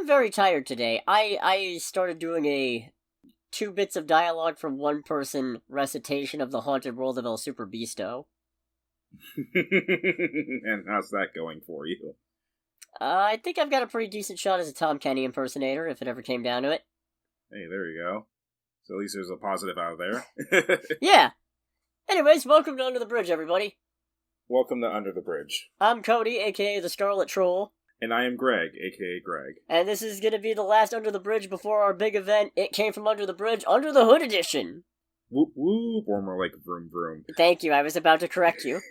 I'm very tired today. I started doing a 2 bits of dialogue from one person recitation of the Haunted World of El Super Beasto. And how's that going for you? I think I've got a pretty decent shot as a Tom Kenny impersonator, if it ever came down to it. Hey, there you go. So at least there's a positive out there. Yeah. Anyways, welcome to Under the Bridge, everybody. Welcome to Under the Bridge. I'm Cody, aka the Scarlet Troll. And I am Greg, aka Greg. And this is gonna be the last Under the Bridge before our big event, It Came From Under the Bridge, Under the Hood Edition. Whoop whoop, or more like vroom vroom. Thank you, I was about to correct you.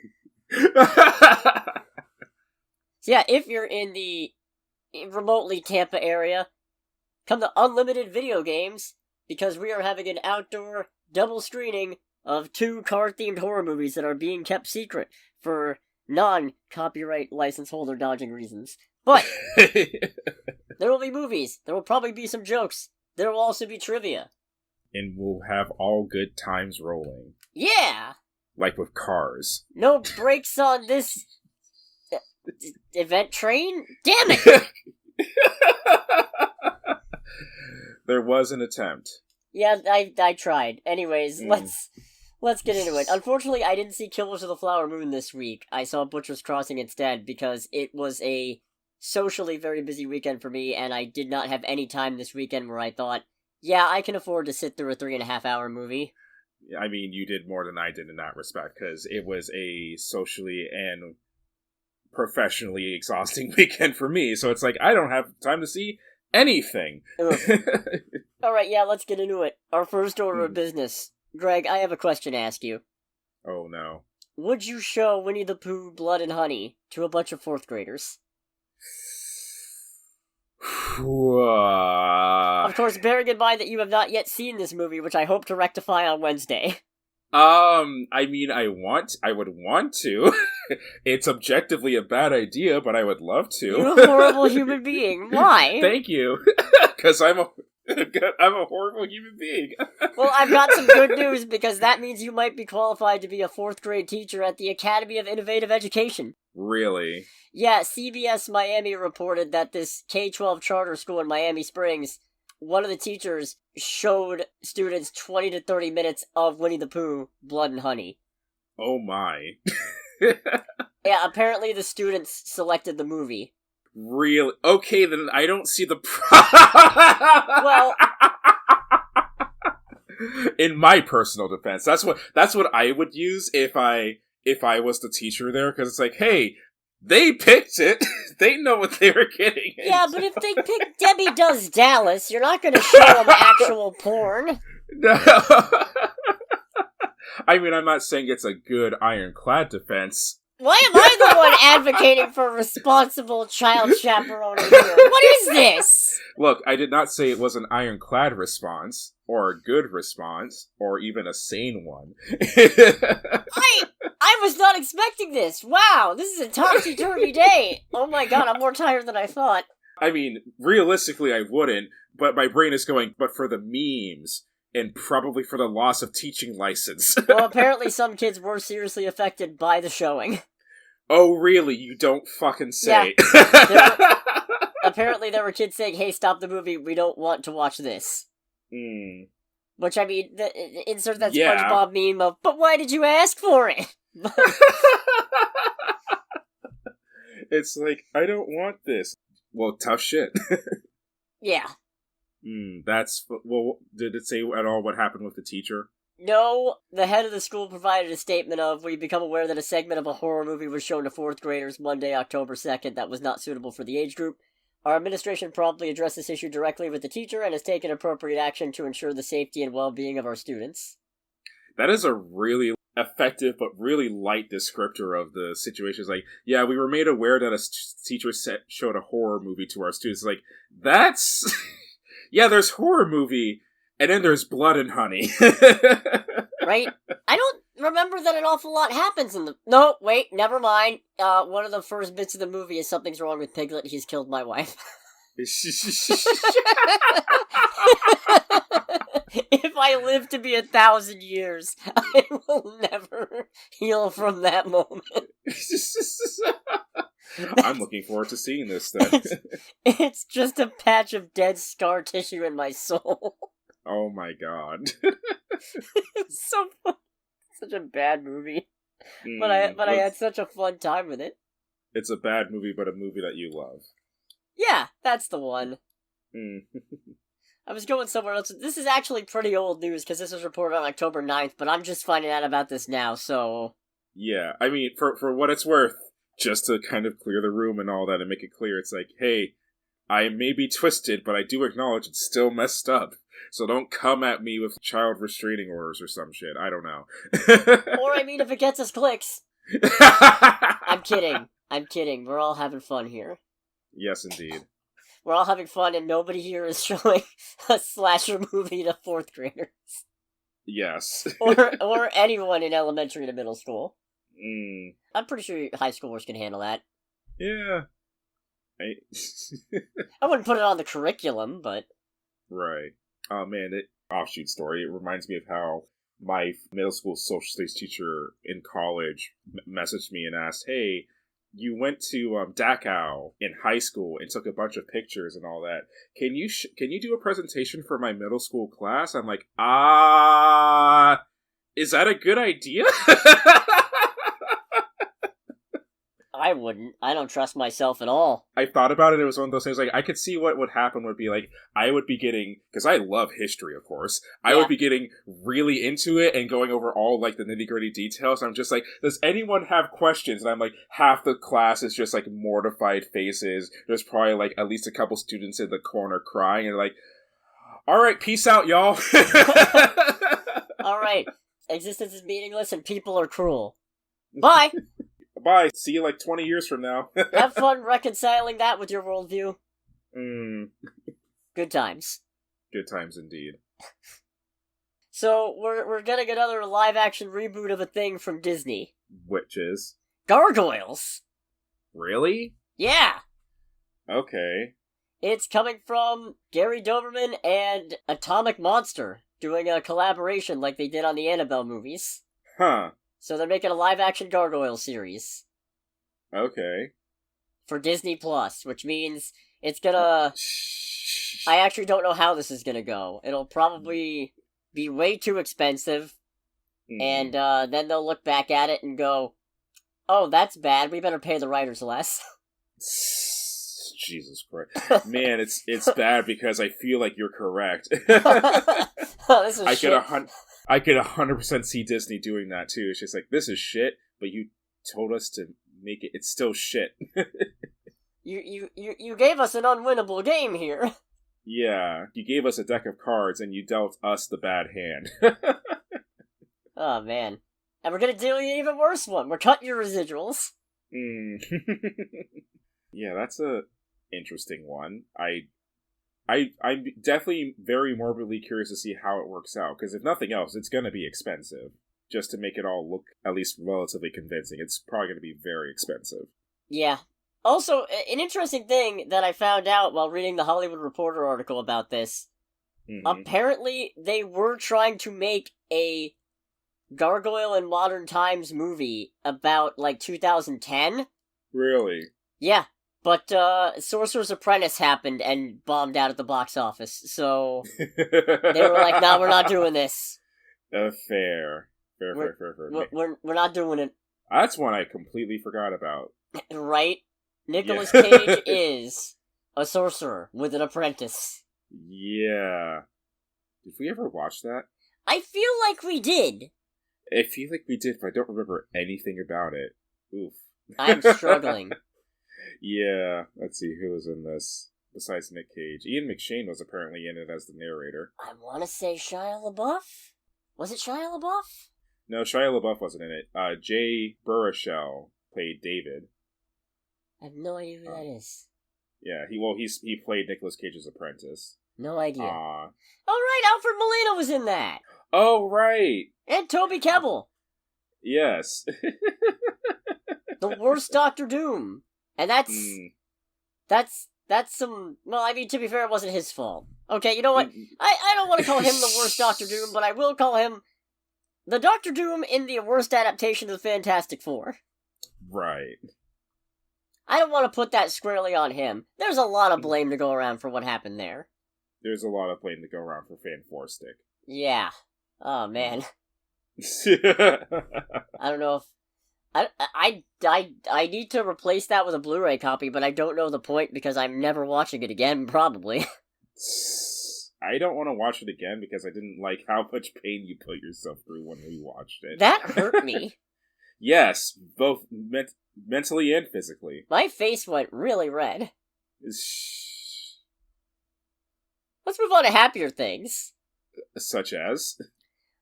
So yeah, if you're in the remotely Tampa area, come to Unlimited Video Games, because we are having an outdoor double screening of 2 car-themed horror movies that are being kept secret for non-copyright license holder dodging reasons. But there will be movies, there will probably be some jokes, there will also be trivia. And we'll have all good times rolling. Yeah! Like with cars. No brakes on this event train? Damn it! There was an attempt. Yeah, I tried. Anyways, let's get into it. Unfortunately, I didn't see Killers of the Flower Moon this week. I saw Butcher's Crossing instead, because it was a socially very busy weekend for me, and I did not have any time this weekend where I thought, yeah, I can afford to sit through a 3.5-hour movie. I mean, you did more than I did in that respect, because it was a socially and professionally exhausting weekend for me, so it's like, I don't have time to see anything. Alright, yeah, let's get into it. Our first order of business. Greg, I have a question to ask you. Oh, no. Would you show Winnie the Pooh Blood and Honey to a bunch of 4th graders? Of course, bearing in mind that you have not yet seen this movie, which I hope to rectify on Wednesday. I mean, I would want to. It's objectively a bad idea, but I would love to. You're a horrible human being. Why? Thank you. Because I'm a horrible human being. Well, I've got some good news, because that means you might be qualified to be a 4th grade teacher at the Academy of Innovative Education. Really? Yeah, CBS Miami reported that this K-12 charter school in Miami Springs, one of the teachers showed students 20 to 30 minutes of Winnie the Pooh, Blood and Honey. Oh my. Yeah, apparently the students selected the movie. Really? Okay, then I don't see the Well, in my personal defense, that's what I would use if I was the teacher there, because it's like, hey, they picked it. They know what they were getting into. Yeah, but if they pick Debbie Does Dallas, you're not going to show them actual porn. No. I mean, I'm not saying it's a good ironclad defense. Why am I the one advocating for responsible child chaperoning here? What is this? Look, I did not say it was an ironclad response, or a good response, or even a sane one. I was not expecting this. Wow, this is a topsy-turvy day. Oh my god, I'm more tired than I thought. I mean, realistically I wouldn't, but my brain is going, but for the memes, and probably for the loss of teaching license. Well, apparently some kids were seriously affected by the showing. Oh, really? You don't fucking say. Yeah. Apparently there were kids saying, hey, stop the movie, we don't want to watch this. Which, I mean, insert that SpongeBob meme of, but why did you ask for it? It's like, I don't want this. Well, tough shit. Yeah. Well, did it say at all what happened with the teacher? No, the head of the school provided a statement of, we become aware that a segment of a horror movie was shown to 4th graders Monday, October 2nd that was not suitable for the age group. Our administration promptly addressed this issue directly with the teacher and has taken appropriate action to ensure the safety and well-being of our students. That is a really effective but really light descriptor of the situation. It's like, yeah, we were made aware that a teacher showed a horror movie to our students. Like, that's... yeah, there's horror movie, and then there's Blood and Honey. Right? I don't remember that an awful lot happens in the... No, wait, never mind. One of the first bits of the movie is something's wrong with Piglet, he's killed my wife. If I live to be 1,000 years, I will never heal from that moment. I'm looking forward to seeing this then. It's just a patch of dead scar tissue in my soul. Oh my god. It's so fun. Such a bad movie. But I had such a fun time with it. It's a bad movie, but a movie that you love. Yeah, that's the one. Mm. I was going somewhere else. This is actually pretty old news, because this was reported on October 9th, but I'm just finding out about this now, so... Yeah, I mean, for what it's worth, just to kind of clear the room and all that and make it clear, it's like, hey, I may be twisted, but I do acknowledge it's still messed up. So don't come at me with child restraining orders or some shit. I don't know. Or, I mean, if it gets us clicks. I'm kidding. We're all having fun here. Yes, indeed. We're all having fun, and nobody here is showing a slasher movie to 4th graders. Yes. or anyone in elementary to middle school. Mm. I'm pretty sure high schoolers can handle that. Yeah. I wouldn't put it on the curriculum, but... Right. Oh man, offshoot story. It reminds me of how my middle school social studies teacher in college messaged me and asked, hey, you went to Dachau in high school and took a bunch of pictures and all that. Can you do a presentation for my middle school class? I'm like, is that a good idea? I wouldn't. I don't trust myself at all. I thought about it. It was one of those things, like, I could see what would happen would be, like, I would be getting, because I love history, of course, I would be getting really into it and going over all, like, the nitty-gritty details. I'm just like, does anyone have questions? And I'm like, half the class is just, like, mortified faces. There's probably, like, at least a couple students in the corner crying, and like, alright, peace out, y'all. Alright, existence is meaningless and people are cruel. Bye! Bye. See you like 20 years from now. Have fun reconciling that with your worldview. Good times. Good times indeed. So, we're getting another live-action reboot of a thing from Disney. Which is? Gargoyles! Really? Yeah! Okay. It's coming from Gary Doberman and Atomic Monster, doing a collaboration like they did on the Annabelle movies. Huh. So they're making a live-action Gargoyle series. Okay. For Disney Plus, which means it's gonna... I actually don't know how this is gonna go. It'll probably be way too expensive, and then they'll look back at it and go, oh, that's bad, we better pay the writers less. Jesus Christ. Man, it's bad because I feel like you're correct. Oh, this is shit. I could 100% see Disney doing that too. It's just like, this is shit, but you told us to make it. It's still shit. You gave us an unwinnable game here. Yeah, you gave us a deck of cards and you dealt us the bad hand. Oh man, and we're gonna do an even worse one. We're cutting your residuals. Yeah, that's a interesting one. I'm definitely very morbidly curious to see how it works out, because if nothing else, it's going to be expensive. Just to make it all look at least relatively convincing, it's probably going to be very expensive. Yeah. Also, an interesting thing that I found out while reading the Hollywood Reporter article about this, apparently they were trying to make a Gargoyle in Modern Times movie about, like, 2010. Really? Yeah. But, Sorcerer's Apprentice happened and bombed out at the box office, so they were like, nah, we're not doing this. Fair. We're not doing it. That's one I completely forgot about. Right? Nicolas Cage is a sorcerer with an apprentice. Yeah. Did we ever watch that? I feel like we did. I feel like we did, but I don't remember anything about it. Oof. I'm struggling. Yeah, let's see who was in this besides Nick Cage. Ian McShane was apparently in it as the narrator. I want to say Shia LaBeouf? Was it Shia LaBeouf? No, Shia LaBeouf wasn't in it. Jay Baruchel played David. I have no idea who that is. Yeah, he played Nicolas Cage's apprentice. No idea. Oh, right, Alfred Molina was in that! Oh, right! And Toby Kebbell! Yes. The worst Doctor Doom! And that's some... Well, I mean, to be fair, it wasn't his fault. Okay, you know what? I don't want to call him the worst Doctor Doom, but I will call him the Doctor Doom in the worst adaptation of the Fantastic Four. Right. I don't want to put that squarely on him. There's a lot of blame to go around for what happened there. There's a lot of blame to go around for Fan 4 Stick. Yeah. Oh, man. I don't know if... I need to replace that with a Blu-ray copy, but I don't know the point because I'm never watching it again, probably. I don't want to watch it again because I didn't like how much pain you put yourself through when we watched it. That hurt me. Yes, both mentally and physically. My face went really red. Let's move on to happier things. Such as?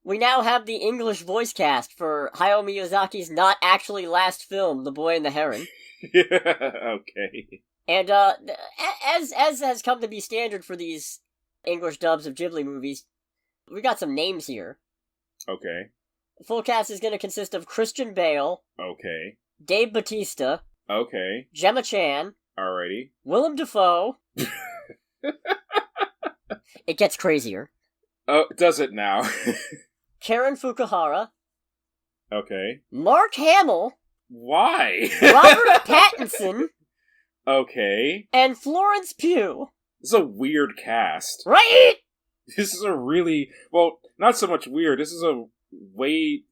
We now have the English voice cast for Hayao Miyazaki's not actually last film, The Boy and the Heron. Okay. And as has come to be standard for these English dubs of Ghibli movies, we got some names here. Okay. The full cast is going to consist of Christian Bale. Okay. Dave Bautista. Okay. Gemma Chan. Alrighty. Willem Dafoe. It gets crazier. Oh, does it now? Karen Fukuhara. Okay. Mark Hamill. Why? Robert Pattinson. Okay. And Florence Pugh. This is a weird cast. Right? This is a really... Well, not so much weird. This is a way...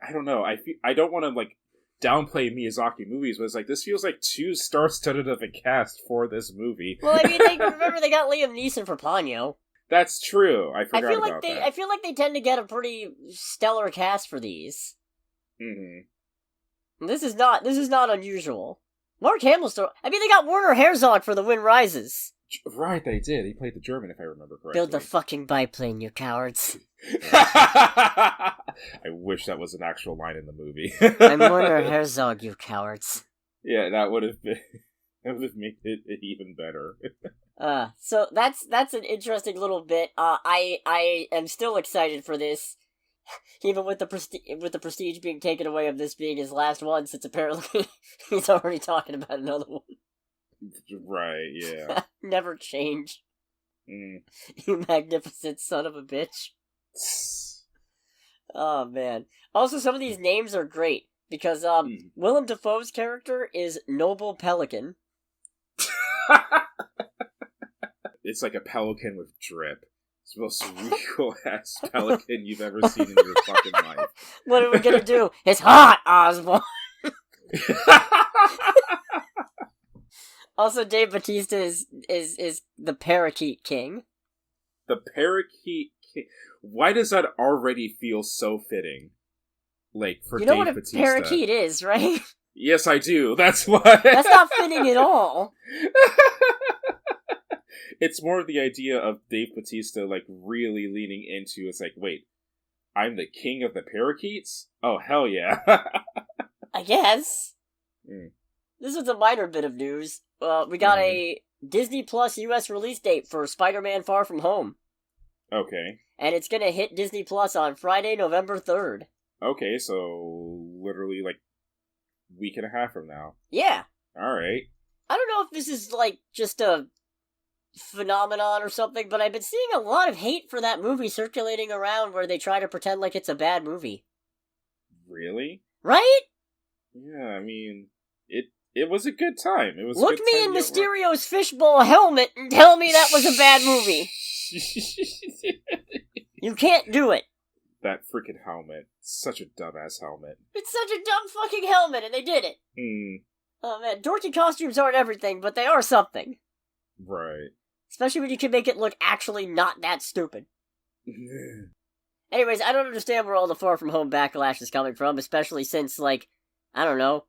I don't know. I don't want to, like, downplay Miyazaki movies, but it's like, this feels like too star-studded of a cast for this movie. Well, I mean, remember they got Liam Neeson for Ponyo. That's true. I forgot about that. I feel like they tend to get a pretty stellar cast for these. Mm-hmm. This is not unusual. Mark Hamill's still... I mean, they got Werner Herzog for The Wind Rises. Right, they did. He played the German, if I remember correctly. Build the fucking biplane, you cowards. I wish that was an actual line in the movie. I'm Werner Herzog, you cowards. Yeah, that would have been... That would have made it even better. So that's an interesting little bit. I am still excited for this, even with the prestige being taken away of this being his last one, since apparently he's already talking about another one. Right, yeah. Never change. Mm. You magnificent son of a bitch. Oh, man. Also, some of these names are great, because Willem Dafoe's character is Noble Pelican. It's like a pelican with drip. It's the most regal-ass pelican you've ever seen in your fucking life. What are we gonna do? It's hot, Osborne! Also, Dave Bautista is the Parakeet King. The Parakeet King. Why does that already feel so fitting? Like, for Dave Bautista. You know what a parakeet is, right? Yes, I do. That's why. That's not fitting at all. It's more of the idea of Dave Bautista, like, really leaning into, it's like, wait, I'm the king of the parakeets? Oh, hell yeah. I guess. This is a minor bit of news. We got a Disney Plus US release date for Spider-Man Far From Home. Okay. And it's gonna hit Disney Plus on Friday, November 3rd. Okay, so literally, like, week and a half from now. Yeah. Alright. I don't know if this is, like, just a phenomenon or something, but I've been seeing a lot of hate for that movie circulating around where they try to pretend like it's a bad movie. Really? Right? Yeah, I mean, it was a good time. It was. Look me in Mysterio's fishbowl helmet and tell me that was a bad movie. You can't do it. That freaking helmet. Such a dumbass helmet. It's such a dumb fucking helmet, and they did it. Oh man, dorky costumes aren't everything, but they are something. Right. Especially when you can make it look actually not that stupid. Anyways, I don't understand where all the Far From Home backlash is coming from, especially since, like, I don't know,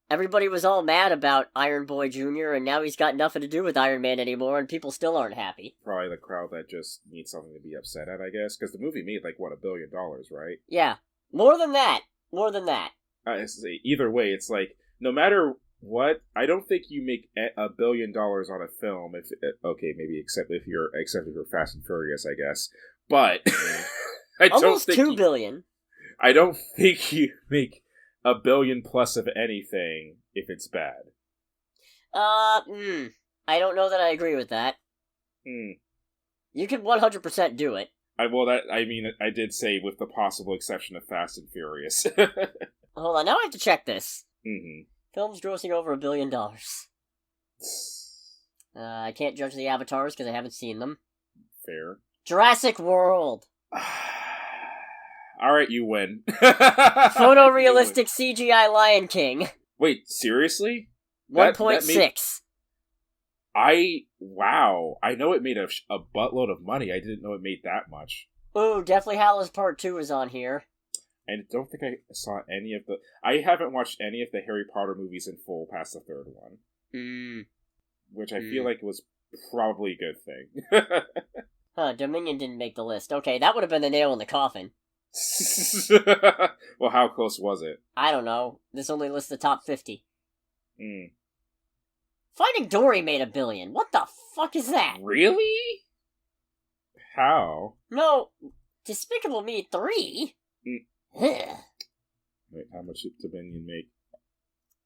everybody was all mad about Iron Boy Jr., and now he's got nothing to do with Iron Man anymore, and people still aren't happy. Probably the crowd that just needs something to be upset at, I guess, because the movie made, like, what, $1 billion, right? Yeah. More than that. Either way, it's like, no matter what, I don't think you make $1 billion on a film, okay, maybe except if you're Fast and Furious, I guess, but I almost don't think $2 billion. I don't think you make $1 billion plus of anything if it's bad. I don't know that I agree with that. You can 100% do it. I did say with the possible exception of Fast and Furious. Hold on, now I have to check this. Film's grossing over $1 billion. I can't judge the avatars because I haven't seen them. Fair. Jurassic World! Alright, you win. Photorealistic CGI Lion King. Wait, seriously? 1.6. Wow. I know it made a buttload of money. I didn't know it made that much. Ooh, Deathly Hallows Part 2 is on here. I don't think I saw any of the... I haven't watched any of the Harry Potter movies in full past the third one. Which I feel like was probably a good thing. Huh, Dominion didn't make the list. Okay, that would have been the nail in the coffin. Well, how close was it? I don't know. This only lists the top 50. Finding Dory made $1 billion. What the fuck is that? Really? How? No, Despicable Me 3? Wait, how much did Dominion make?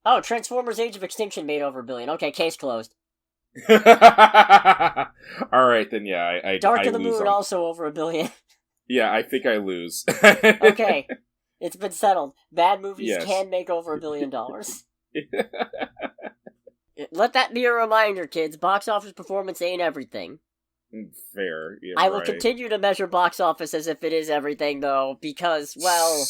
Oh, Transformers Age of Extinction made over $1 billion. Okay, case closed. Alright, then yeah, I Dark I of the lose Moon on... also over $1 billion. Yeah, I think I lose. Okay, it's been settled. Bad movies can make over $1 billion. Let that be a reminder, kids. Box office performance ain't everything. Fair. Yeah, I will continue to measure box office as if it is everything, though, because, well...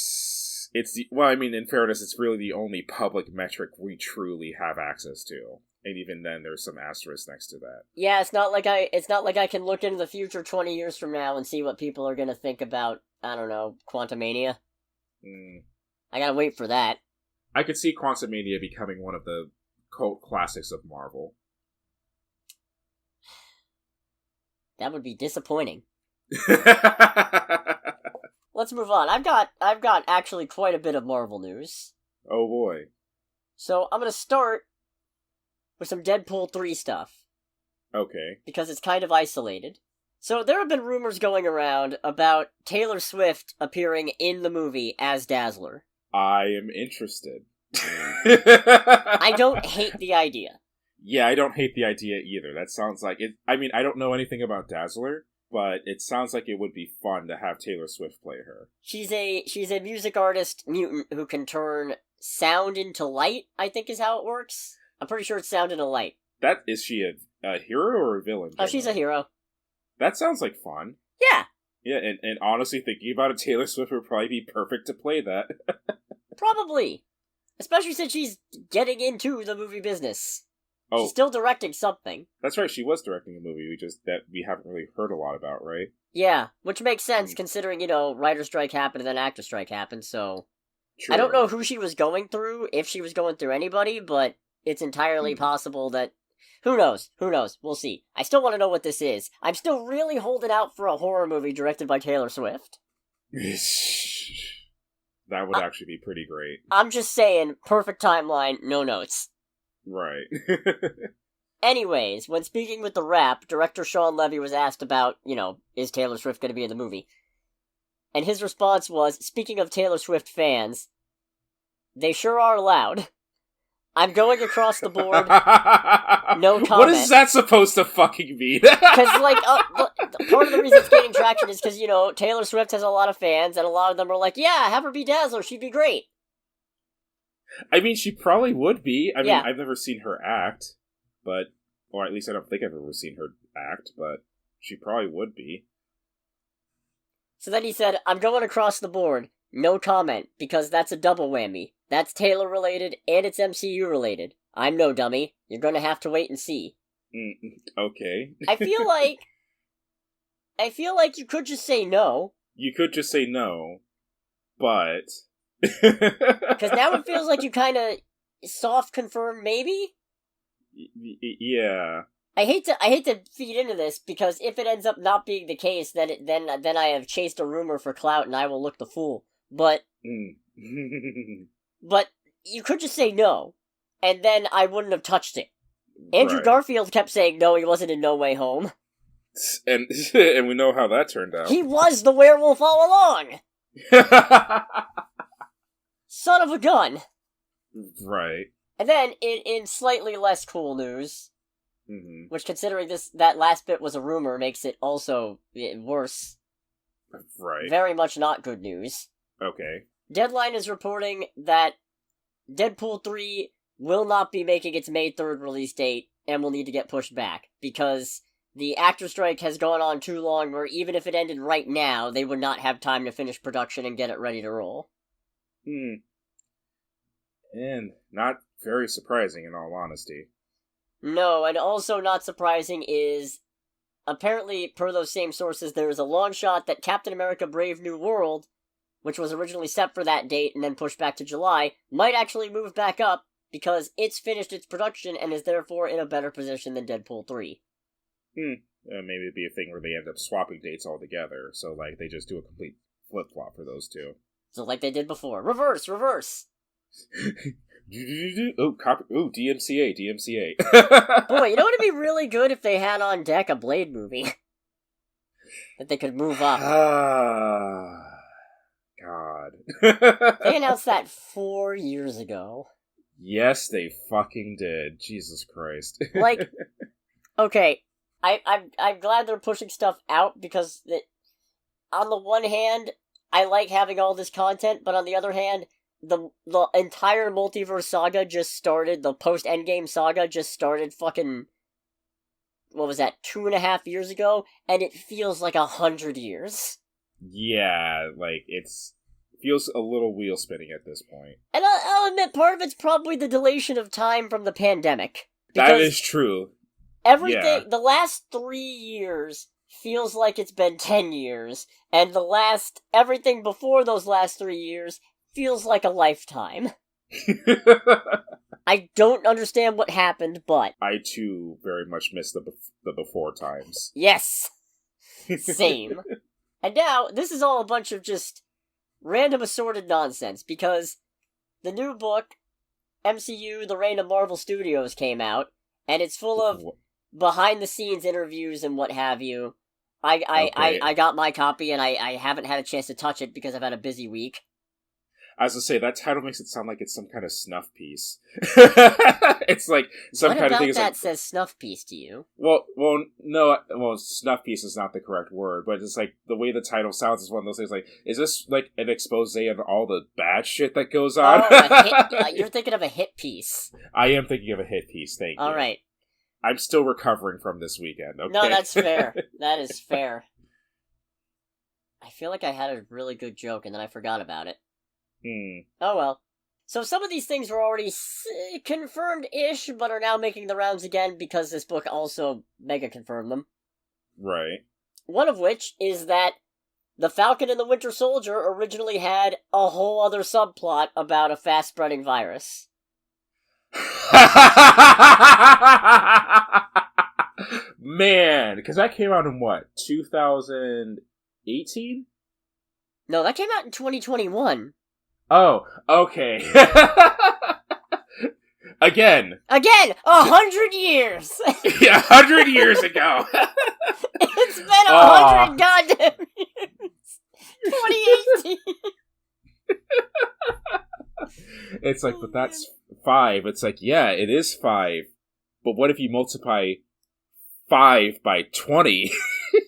Well, I mean, in fairness, it's really the only public metric we truly have access to. And even then, there's some asterisks next to that. Yeah, it's not like I can look into the future 20 years from now and see what people are gonna think about, I don't know, Quantumania. I gotta wait for that. I could see Quantumania becoming one of the cult classics of Marvel. That would be disappointing. Let's move on. I've got actually quite a bit of Marvel news. Oh boy. So I'm gonna start with some Deadpool 3 stuff. Okay. Because it's kind of isolated. So there have been rumors going around about Taylor Swift appearing in the movie as Dazzler. I am interested. I don't hate the idea. Yeah, I don't hate the idea either. That sounds like it. I mean, I don't know anything about Dazzler, but it sounds like it would be fun to have Taylor Swift play her. She's a music artist mutant who can turn sound into light, I think is how it works. I'm pretty sure it's sound into light. Is she a hero or a villain? Oh, she's a hero. That sounds like fun. Yeah. Yeah, and honestly, thinking about it, Taylor Swift would probably be perfect to play that. Probably. Especially since she's getting into the movie business. Oh. She's still directing something. That's right, she was directing a movie that we haven't really heard a lot about, right? Yeah, which makes sense considering, writer's strike happened and then actor strike happened, so... True. I don't know who she was going through, if she was going through anybody, but it's entirely possible that... Who knows? We'll see. I still want to know what this is. I'm still really holding out for a horror movie directed by Taylor Swift. That would actually be pretty great. I'm just saying, perfect timeline, no notes. Right. Anyways, when speaking with The Wrap, director Sean Levy was asked about, is Taylor Swift going to be in the movie? And his response was, speaking of Taylor Swift fans, they sure are loud. I'm going across the board, no comment. What is that supposed to fucking mean? Because, part of the reason it's gaining traction is because, Taylor Swift has a lot of fans, and a lot of them are like, yeah, have her be Dazzler, she'd be great. I mean, she probably would be. I mean, yeah. I've never seen her act, or at least I don't think I've ever seen her act, but she probably would be. So then he said, I'm going across the board, no comment, because that's a double whammy. That's Taylor related, and it's MCU related. I'm no dummy. You're gonna have to wait and see. Okay. I feel like you could just say no. You could just say no, but... Because now it feels like you kind of soft confirm maybe? Yeah. I hate to feed into this, because if it ends up not being the case, then I have chased a rumor for clout and I will look the fool. But... But you could just say no, and then I wouldn't have touched it. Andrew Garfield kept saying no, he wasn't in No Way Home. And we know how that turned out. He was the werewolf all along! Son of a gun! Right. And then, in slightly less cool news, which considering that last bit was a rumor makes it also worse. Right. Very much not good news. Okay. Deadline is reporting that Deadpool 3 will not be making its May 3rd release date and will need to get pushed back, because the actor strike has gone on too long where even if it ended right now, they would not have time to finish production and get it ready to roll. And not very surprising, in all honesty. No, and also not surprising is, apparently, per those same sources, there is a long shot that Captain America Brave New World, which was originally set for that date and then pushed back to July, might actually move back up because it's finished its production and is therefore in a better position than Deadpool 3. Maybe it'd be a thing where they end up swapping dates altogether, so, like, they just do a complete flip-flop for those two. So like they did before. Reverse! DMCA. Boy, you know what would be really good if they had on deck a Blade movie? That they could move up. God. They announced that 4 years ago. Yes, they fucking did. Jesus Christ. Like, okay, I'm glad they're pushing stuff out because on the one hand, I like having all this content, but on the other hand, the entire multiverse saga just started, the post-Endgame saga just started fucking, what was that, 2.5 years ago, and it feels like 100 years. Yeah, like, feels a little wheel spinning at this point. And I'll admit, part of it's probably the dilation of time from the pandemic. That is true. Everything, the last 3 years feels like it's been 10 years, and everything before those last 3 years feels like a lifetime. I don't understand what happened, but... I, too, very much miss the before times. Yes! Same. And now, this is all a bunch of just random assorted nonsense, because the new book, MCU, The Reign of Marvel Studios, came out, and it's full of behind-the-scenes interviews and what have you. I got my copy, and I haven't had a chance to touch it because I've had a busy week. As I say, that title makes it sound like it's some kind of snuff piece. It's like some what kind of thing. What about that says snuff piece to you? Well, snuff piece is not the correct word, but it's like the way the title sounds is one of those things. Like, is this like an expose on all the bad shit that goes on? Oh, you're thinking of a hit piece. I am thinking of a hit piece. Thank you. All right. I'm still recovering from this weekend. Okay? No, that's fair. That is fair. I feel like I had a really good joke and then I forgot about it. Oh well. So some of these things were already confirmed-ish, but are now making the rounds again because this book also mega confirmed them. Right. One of which is that The Falcon and the Winter Soldier originally had a whole other subplot about a fast-spreading virus. Man, because that came out in what, 2018? No, that came out in 2021. Oh, okay. Again, 100 years! Yeah, 100 years ago. It's been 100 goddamn years! 2018! It's like, but that's 5. It's like, yeah, it is 5. But what if you multiply 5 by 20?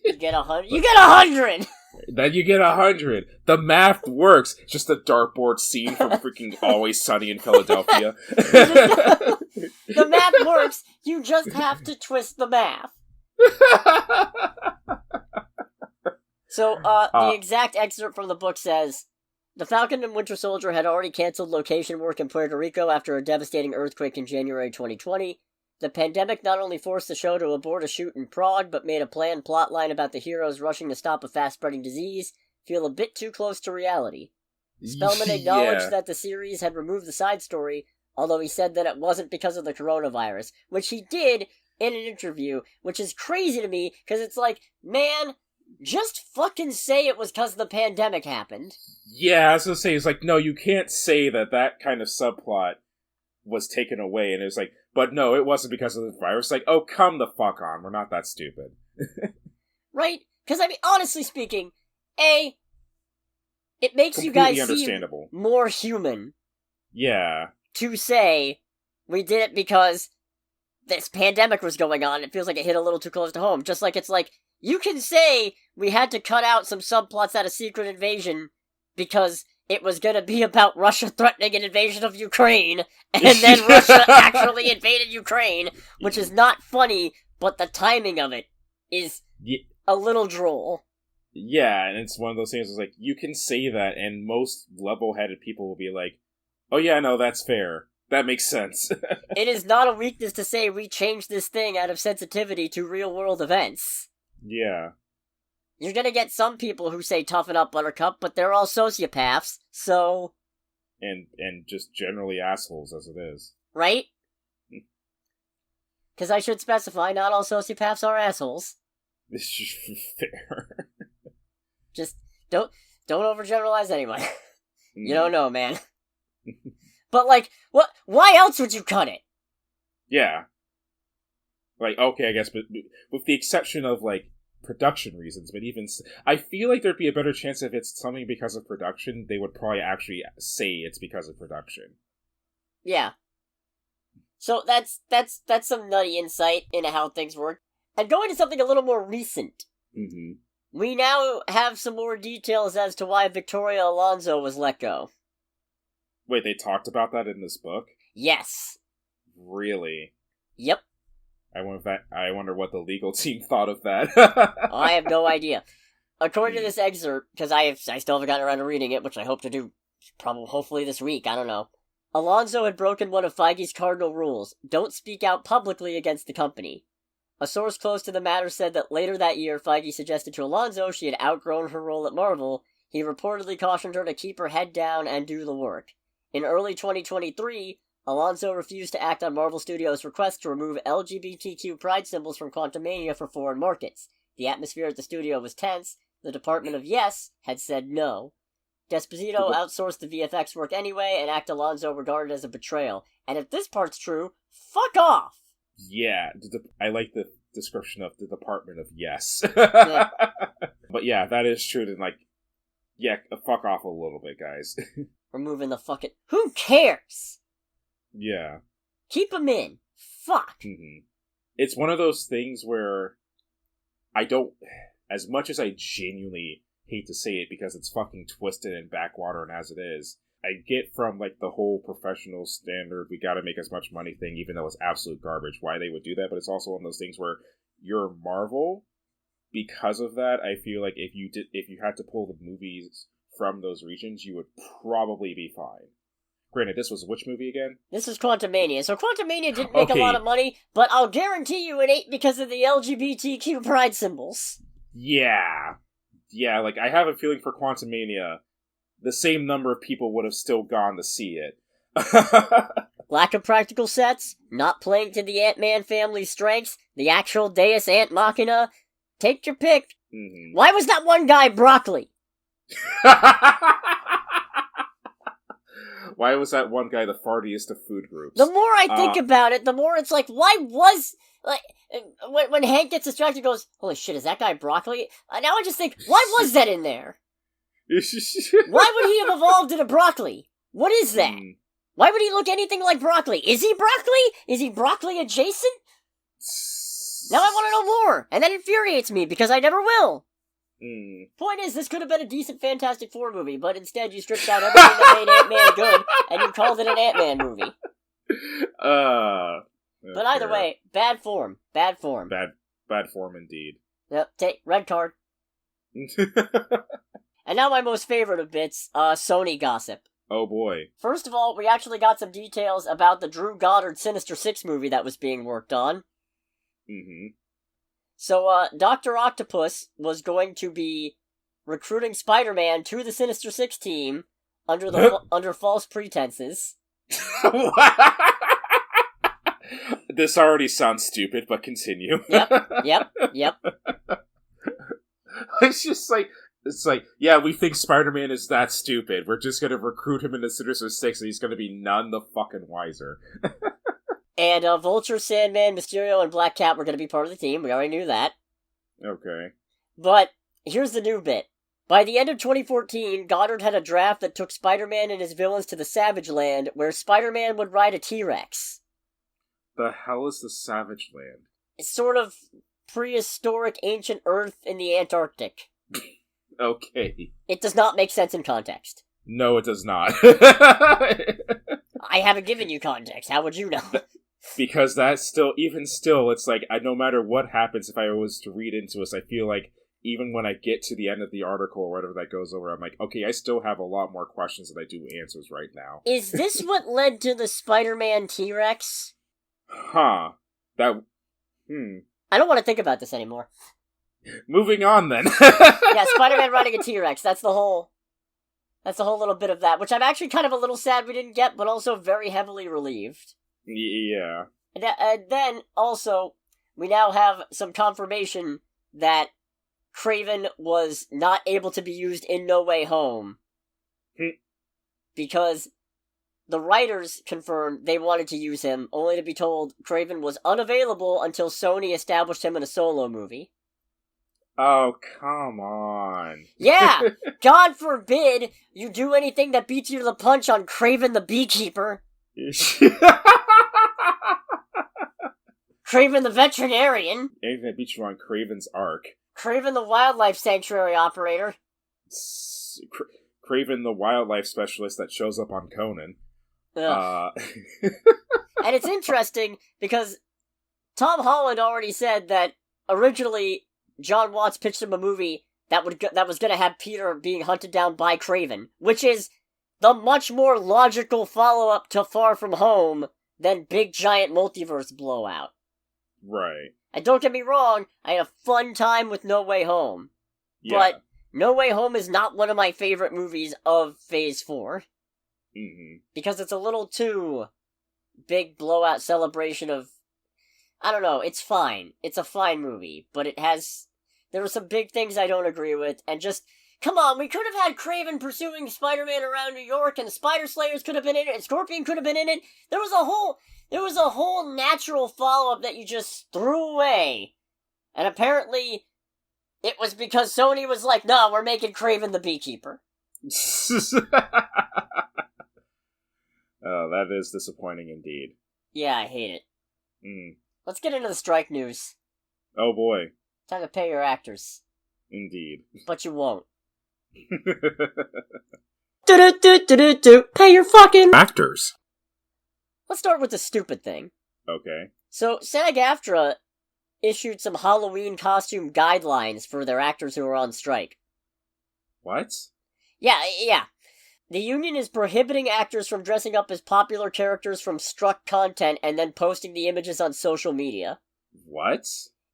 You get 100. You get 100! Then you get 100. The math works. Just a dartboard scene from freaking Always Sunny in Philadelphia. The math works. You just have to twist the math. So, the exact excerpt from the book says, The Falcon and Winter Soldier had already canceled location work in Puerto Rico after a devastating earthquake in January 2020. The pandemic not only forced the show to abort a shoot in Prague, but made a planned plotline about the heroes rushing to stop a fast-spreading disease feel a bit too close to reality. Spellman acknowledged that the series had removed the side story, although he said that it wasn't because of the coronavirus, which he did in an interview, which is crazy to me, because it's like, man, just fucking say it was because the pandemic happened. Yeah, I was gonna say, it's like, no, you can't say that kind of subplot was taken away, and it was like, but no, it wasn't because of the virus. Like, oh, come the fuck on. We're not that stupid. Right? Because, I mean, honestly speaking, it makes you guys seem more human. Yeah. To say, we did it because this pandemic was going on. It feels like it hit a little too close to home. Just like it's like, you can say we had to cut out some subplots out of Secret Invasion because it was gonna be about Russia threatening an invasion of Ukraine, and then Russia actually invaded Ukraine, which is not funny, but the timing of it is a little droll. Yeah, and it's one of those things that's you can say that, and most level-headed people will be like, oh yeah, no, that's fair. That makes sense. It is not a weakness to say we changed this thing out of sensitivity to real-world events. Yeah. You're gonna get some people who say toughen up, Buttercup, but they're all sociopaths, so... And just generally assholes, as it is. Right? Because I should specify, not all sociopaths are assholes. It's just fair. Just, don't overgeneralize anyone. You don't know, man. But, what? Why else would you cut it? Yeah. Okay, I guess, but with the exception of, production reasons, but even I feel like there'd be a better chance if it's something because of production, they would probably actually say it's because of production. Yeah. So that's some nutty insight into how things work. And going to something a little more recent. Mm-hmm. We now have some more details as to why Victoria Alonso was let go. Wait, they talked about that in this book? Yes. Really? Yep. I wonder what the legal team thought of that. I have no idea. According to this excerpt, because I still haven't gotten around to reading it, which I hope to do hopefully this week, I don't know. Alonso had broken one of Feige's cardinal rules: don't speak out publicly against the company. A source close to the matter said that later that year, Feige suggested to Alonso she had outgrown her role at Marvel. He reportedly cautioned her to keep her head down and do the work. In early 2023, Alonso refused to act on Marvel Studios' request to remove LGBTQ pride symbols from Quantumania for foreign markets. The atmosphere at the studio was tense. The Department of Yes had said no. Desposito outsourced the VFX work anyway, and Act Alonso regarded as a betrayal. And if this part's true, fuck off! Yeah, I like the description of the Department of Yes. Yeah. But yeah, that is true. Then, fuck off a little bit, guys. Removing the fucking... Who cares? Yeah. Keep them in. Fuck. Mm-hmm. It's one of those things where I don't... As much as I genuinely hate to say it because it's fucking twisted and backwater and as it is, I get from, the whole professional standard, we gotta make as much money thing, even though it's absolute garbage, why they would do that, but it's also one of those things where you're Marvel. Because of that, I feel like if you had to pull the movies from those regions, you would probably be fine. Granted, this was which movie again? This is Quantumania. So Quantumania didn't make a lot of money, but I'll guarantee you it ain't because of the LGBTQ pride symbols. Yeah. Yeah, I have a feeling for Quantumania, the same number of people would have still gone to see it. Lack of practical sets, not playing to the Ant-Man family's strengths, the actual Deus Ant Machina. Take your pick. Mm-hmm. Why was that one guy broccoli? Why was that one guy the fartiest of food groups? The more I think about it, the more it's why was... when Hank gets distracted, goes, holy shit, is that guy broccoli? Now I just think, why was that in there? Why would he have evolved into broccoli? What is that? Why would he look anything like broccoli? Is he broccoli? Is he broccoli adjacent? Now I want to know more, and that infuriates me, because I never will. Point is, this could have been a decent Fantastic Four movie, but instead you stripped out everything that made Ant-Man good, and you called it an Ant-Man movie. But either way, bad form. Bad form. Bad form indeed. Yep, take red card. And now my most favorite of bits, Sony gossip. Oh boy. First of all, we actually got some details about the Drew Goddard Sinister Six movie that was being worked on. Mm-hmm. So, Dr. Octopus was going to be recruiting Spider-Man to the Sinister Six team under false pretenses. This already sounds stupid, but continue. Yep. It's yeah, we think Spider-Man is that stupid. We're just gonna recruit him into Sinister Six, and he's gonna be none the fucking wiser. And Vulture, Sandman, Mysterio, and Black Cat were gonna be part of the team. We already knew that. Okay. But here's the new bit. By the end of 2014, Goddard had a draft that took Spider-Man and his villains to the Savage Land, where Spider-Man would ride a T-Rex. The hell is the Savage Land? It's sort of prehistoric ancient Earth in the Antarctic. Okay. It does not make sense in context. No, it does not. I haven't given you context. How would you know? Because that's still, even still, it's like, no matter what happens, if I was to read into this, I feel like even when I get to the end of the article or whatever that goes over, I'm like, okay, I still have a lot more questions than I do answers right now. Is this what led to the Spider-Man T-Rex? Huh. I don't want to think about this anymore. Moving on, then. Yeah, Spider-Man riding a T-Rex. That's the whole little bit of that, which I'm actually kind of a little sad we didn't get, but also very heavily relieved. Yeah. And then, also, we now have some confirmation that Kraven was not able to be used in No Way Home. Because the writers confirmed they wanted to use him, only to be told Kraven was unavailable until Sony established him in a solo movie. Oh, come on. Yeah! God forbid you do anything that beats you to the punch on Kraven the Beekeeper. Kraven the Veterinarian. Anything that beats you on Kraven's arc. Kraven the Wildlife Sanctuary Operator. Kraven the Wildlife Specialist that shows up on Conan. And it's interesting because Tom Holland already said that originally John Watts pitched him a movie that was going to have Peter being hunted down by Kraven, which is the much more logical follow-up to Far From Home than big giant multiverse blowout. Right. And don't get me wrong, I had a fun time with No Way Home. Yeah. But No Way Home is not one of my favorite movies of Phase 4. Mm-hmm. Because it's a little too big blowout celebration of... I don't know, it's fine. It's a fine movie, but there were some big things I don't agree with, and just... Come on, we could have had Kraven pursuing Spider-Man around New York, and the Spider Slayers could have been in it, and Scorpion could have been in it. There was a whole natural follow-up that you just threw away. And apparently, it was because Sony was like, no, we're making Kraven the Beekeeper. Oh, that is disappointing indeed. Yeah, I hate it. Let's get into the strike news. Oh boy. Time to pay your actors. Indeed. But you won't. Pay your fucking actors. Let's start with the stupid thing. Okay. So, SAG-AFTRA issued some Halloween costume guidelines for their actors who are on strike. What? Yeah. The union is prohibiting actors from dressing up as popular characters from struck content and then posting the images on social media. What?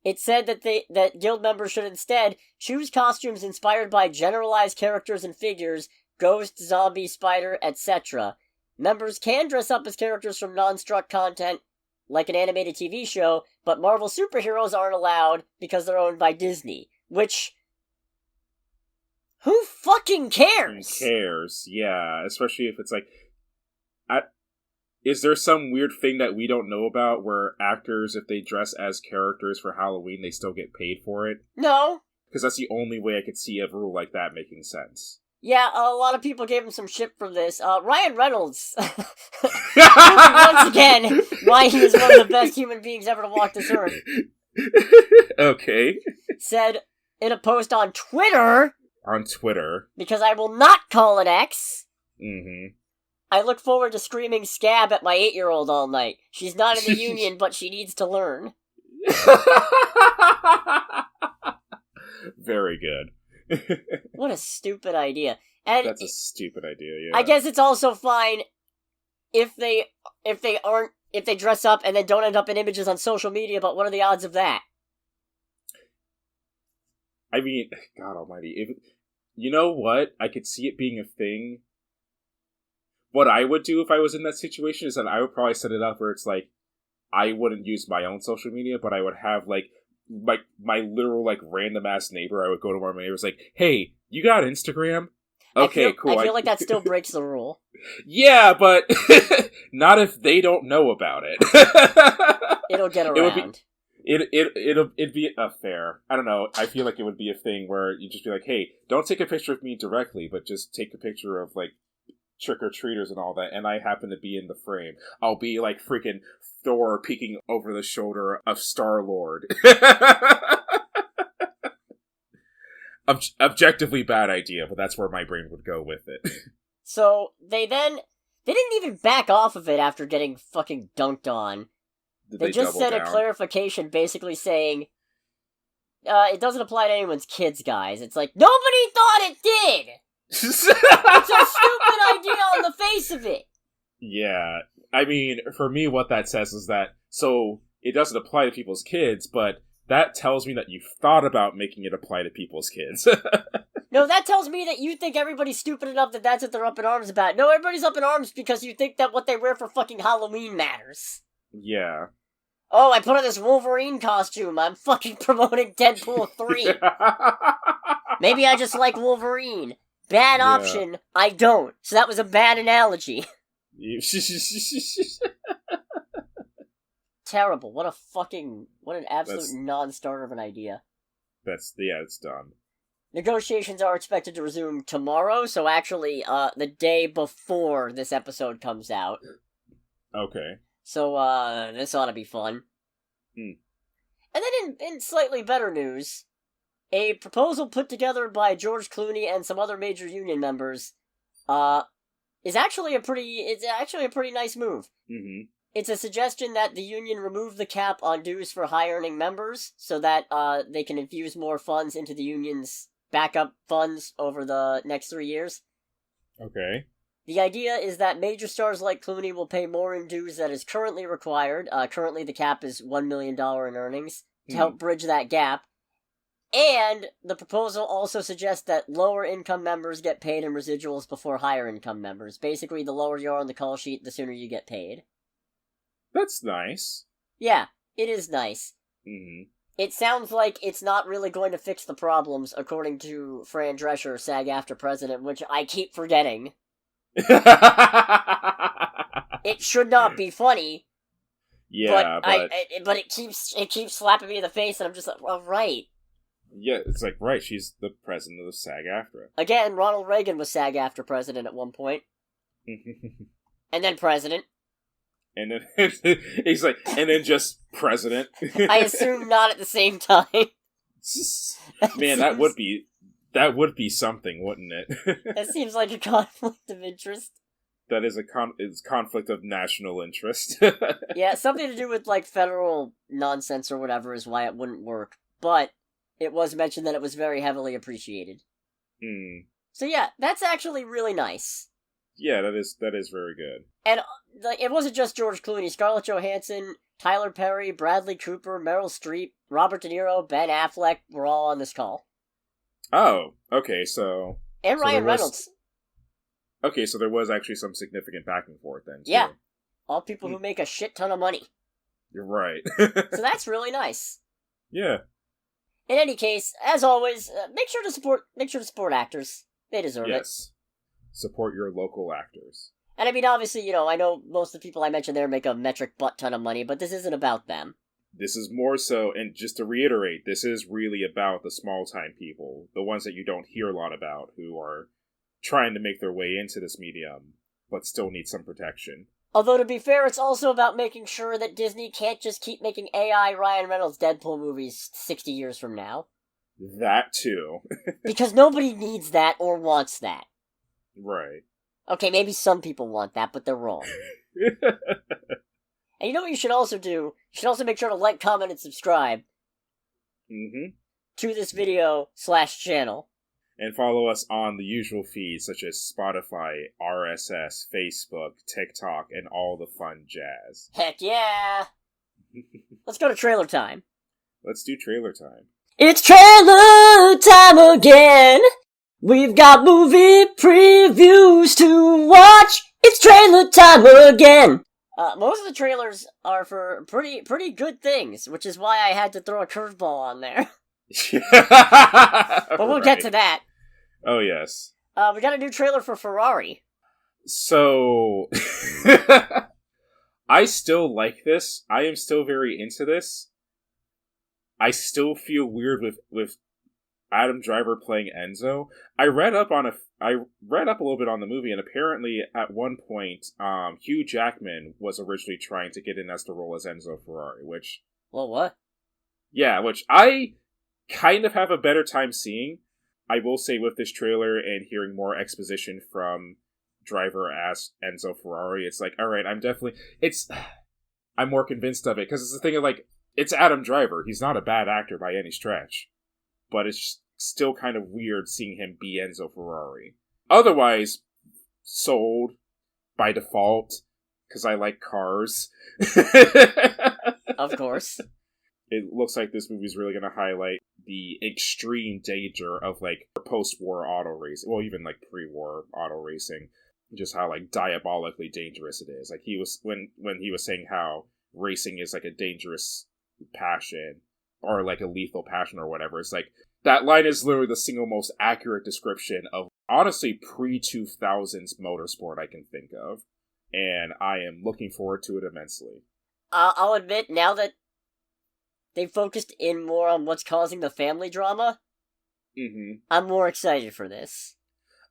It said that guild members should instead choose costumes inspired by generalized characters and figures, ghost, zombie, spider, etc. Members can dress up as characters from non-struck content, like an animated TV show, but Marvel superheroes aren't allowed because they're owned by Disney. Which... Who fucking cares? Who cares? Yeah, especially if it's like... Is there some weird thing that we don't know about where actors, if they dress as characters for Halloween, they still get paid for it? No. Because that's the only way I could see a rule like that making sense. Yeah, a lot of people gave him some shit for this. Ryan Reynolds, once again, why he is one of the best human beings ever to walk this earth. Okay. Said in a post on Twitter... Because I will not call it X. Mm-hmm. I look forward to screaming scab at my 8-year-old all night. She's not in the union, but she needs to learn. Very good. What a stupid idea. And that's a stupid idea, yeah. I guess it's also fine if they dress up and then don't end up in images on social media, but what are the odds of that? I mean, God almighty. You know what? I could see it being a thing. What I would do if I was in that situation is that I would probably set it up where it's like, I wouldn't use my own social media, but I would have, like, my literal, like, random-ass neighbor. I would go to one of my neighbors, like, hey, you got Instagram? Okay, cool. I feel like that still breaks the rule. Yeah, but not if they don't know about it. It'll get around. It'd be a fair. I don't know. I feel like it would be a thing where you just be like, hey, don't take a picture of me directly, but just take a picture of, like, trick-or-treaters and all that, and I happen to be in the frame. I'll be like freaking Thor peeking over the shoulder of Star-Lord. Objectively bad idea, but that's where my brain would go with it. So they didn't even back off of it after getting fucking dunked on. They just sent a clarification basically saying, it doesn't apply to anyone's kids, guys. It's like, nobody thought it did! It's a stupid idea on the face of it! Yeah. I mean, for me, what that says is that, so, it doesn't apply to people's kids, but that tells me that you've thought about making it apply to people's kids. No, that tells me that you think everybody's stupid enough that that's what they're up in arms about. No, everybody's up in arms because you think that what they wear for fucking Halloween matters. Yeah. Oh, I put on this Wolverine costume. I'm fucking promoting Deadpool 3. Maybe I just like Wolverine. Bad option. I don't. So that was a bad analogy. Terrible. What an absolute non-starter of an idea. It's done. Negotiations are expected to resume tomorrow, so actually, the day before this episode comes out. Okay. So, this ought to be fun. And then in slightly better news, a proposal put together by George Clooney and some other major union members, is actually a pretty nice move. Mm-hmm. It's a suggestion that the union remove the cap on dues for high-earning members, so that, they can infuse more funds into the union's backup funds over the next 3 years. Okay. The idea is that major stars like Clooney will pay more in dues that is currently required. Currently the cap is $1 million in earnings, to help bridge that gap. And the proposal also suggests that lower income members get paid in residuals before higher income members. Basically, the lower you are on the call sheet, the sooner you get paid. That's nice. Yeah, it is nice. Mm-hmm. It sounds like it's not really going to fix the problems, according to Fran Drescher, SAG-AFTRA president, which I keep forgetting. It should not be funny. Yeah, but it keeps slapping me in the face, and I'm just like, well, right. Yeah, it's like, right, she's the president of SAG-AFTRA. Again, Ronald Reagan was SAG-AFTRA president at one point. And then president. And then he's like, and then just president. I assume not at the same time. Man, that would be something, wouldn't it? That seems like a conflict of interest. That is it's conflict of national interest. Yeah, something to do with, like, federal nonsense or whatever is why it wouldn't work. But it was mentioned that it was very heavily appreciated. So yeah, that's actually really nice. Yeah, that is very good. And like, it wasn't just George Clooney. Scarlett Johansson, Tyler Perry, Bradley Cooper, Meryl Streep, Robert De Niro, Ben Affleck were all on this call. Oh, okay, so... And Ryan Reynolds. Okay, so there was actually some significant back and forth then, too. Yeah. All people who make a shit ton of money. You're right. So that's really nice. Yeah. In any case, as always, make sure to support actors. They deserve it. Yes. Support your local actors. And I mean, obviously, I know most of the people I mentioned there make a metric butt ton of money, but this isn't about them. This is more so, and just to reiterate, this is really about the small-time people, the ones that you don't hear a lot about, who are trying to make their way into this medium, but still need some protection. Although, to be fair, it's also about making sure that Disney can't just keep making AI Ryan Reynolds Deadpool movies 60 years from now. That, too. Because nobody needs that or wants that. Right. Okay, maybe some people want that, but they're wrong. And you know what you should also do? You should also make sure to like, comment, and subscribe. To this video / channel. And follow us on the usual feeds such as Spotify, RSS, Facebook, TikTok, and all the fun jazz. Heck yeah! Let's go to trailer time. Let's do trailer time. It's trailer time again! We've got movie previews to watch! It's trailer time again! Most of the trailers are for pretty good things, which is why I had to throw a curveball on there. But we'll get to that. Oh, yes. We got a new trailer for Ferrari. So, I still like this. I am still very into this. I still feel weird with Adam Driver playing Enzo. I read up a little bit on the movie, and apparently at one point, Hugh Jackman was originally trying to get in as the role as Enzo Ferrari, which... Well, what? Yeah, which I kind of have a better time seeing. I will say with this trailer and hearing more exposition from driver as Enzo Ferrari, it's like, alright, I'm more convinced of it, because it's the thing of, like, it's Adam Driver. He's not a bad actor by any stretch. But it's still kind of weird seeing him be Enzo Ferrari. Otherwise, sold by default, because I like cars. Of course. It looks like this movie's really going to highlight the extreme danger of, like, post-war auto racing. Well, even, like, pre-war auto racing. Just how, like, diabolically dangerous it is. Like, he was, when he was saying how racing is, like, a dangerous passion, or, like, a lethal passion or whatever, it's like, that line is literally the single most accurate description of, honestly, pre-2000s motorsport I can think of. And I am looking forward to it immensely. I'll admit, now that they focused in more on what's causing the family drama, I'm more excited for this.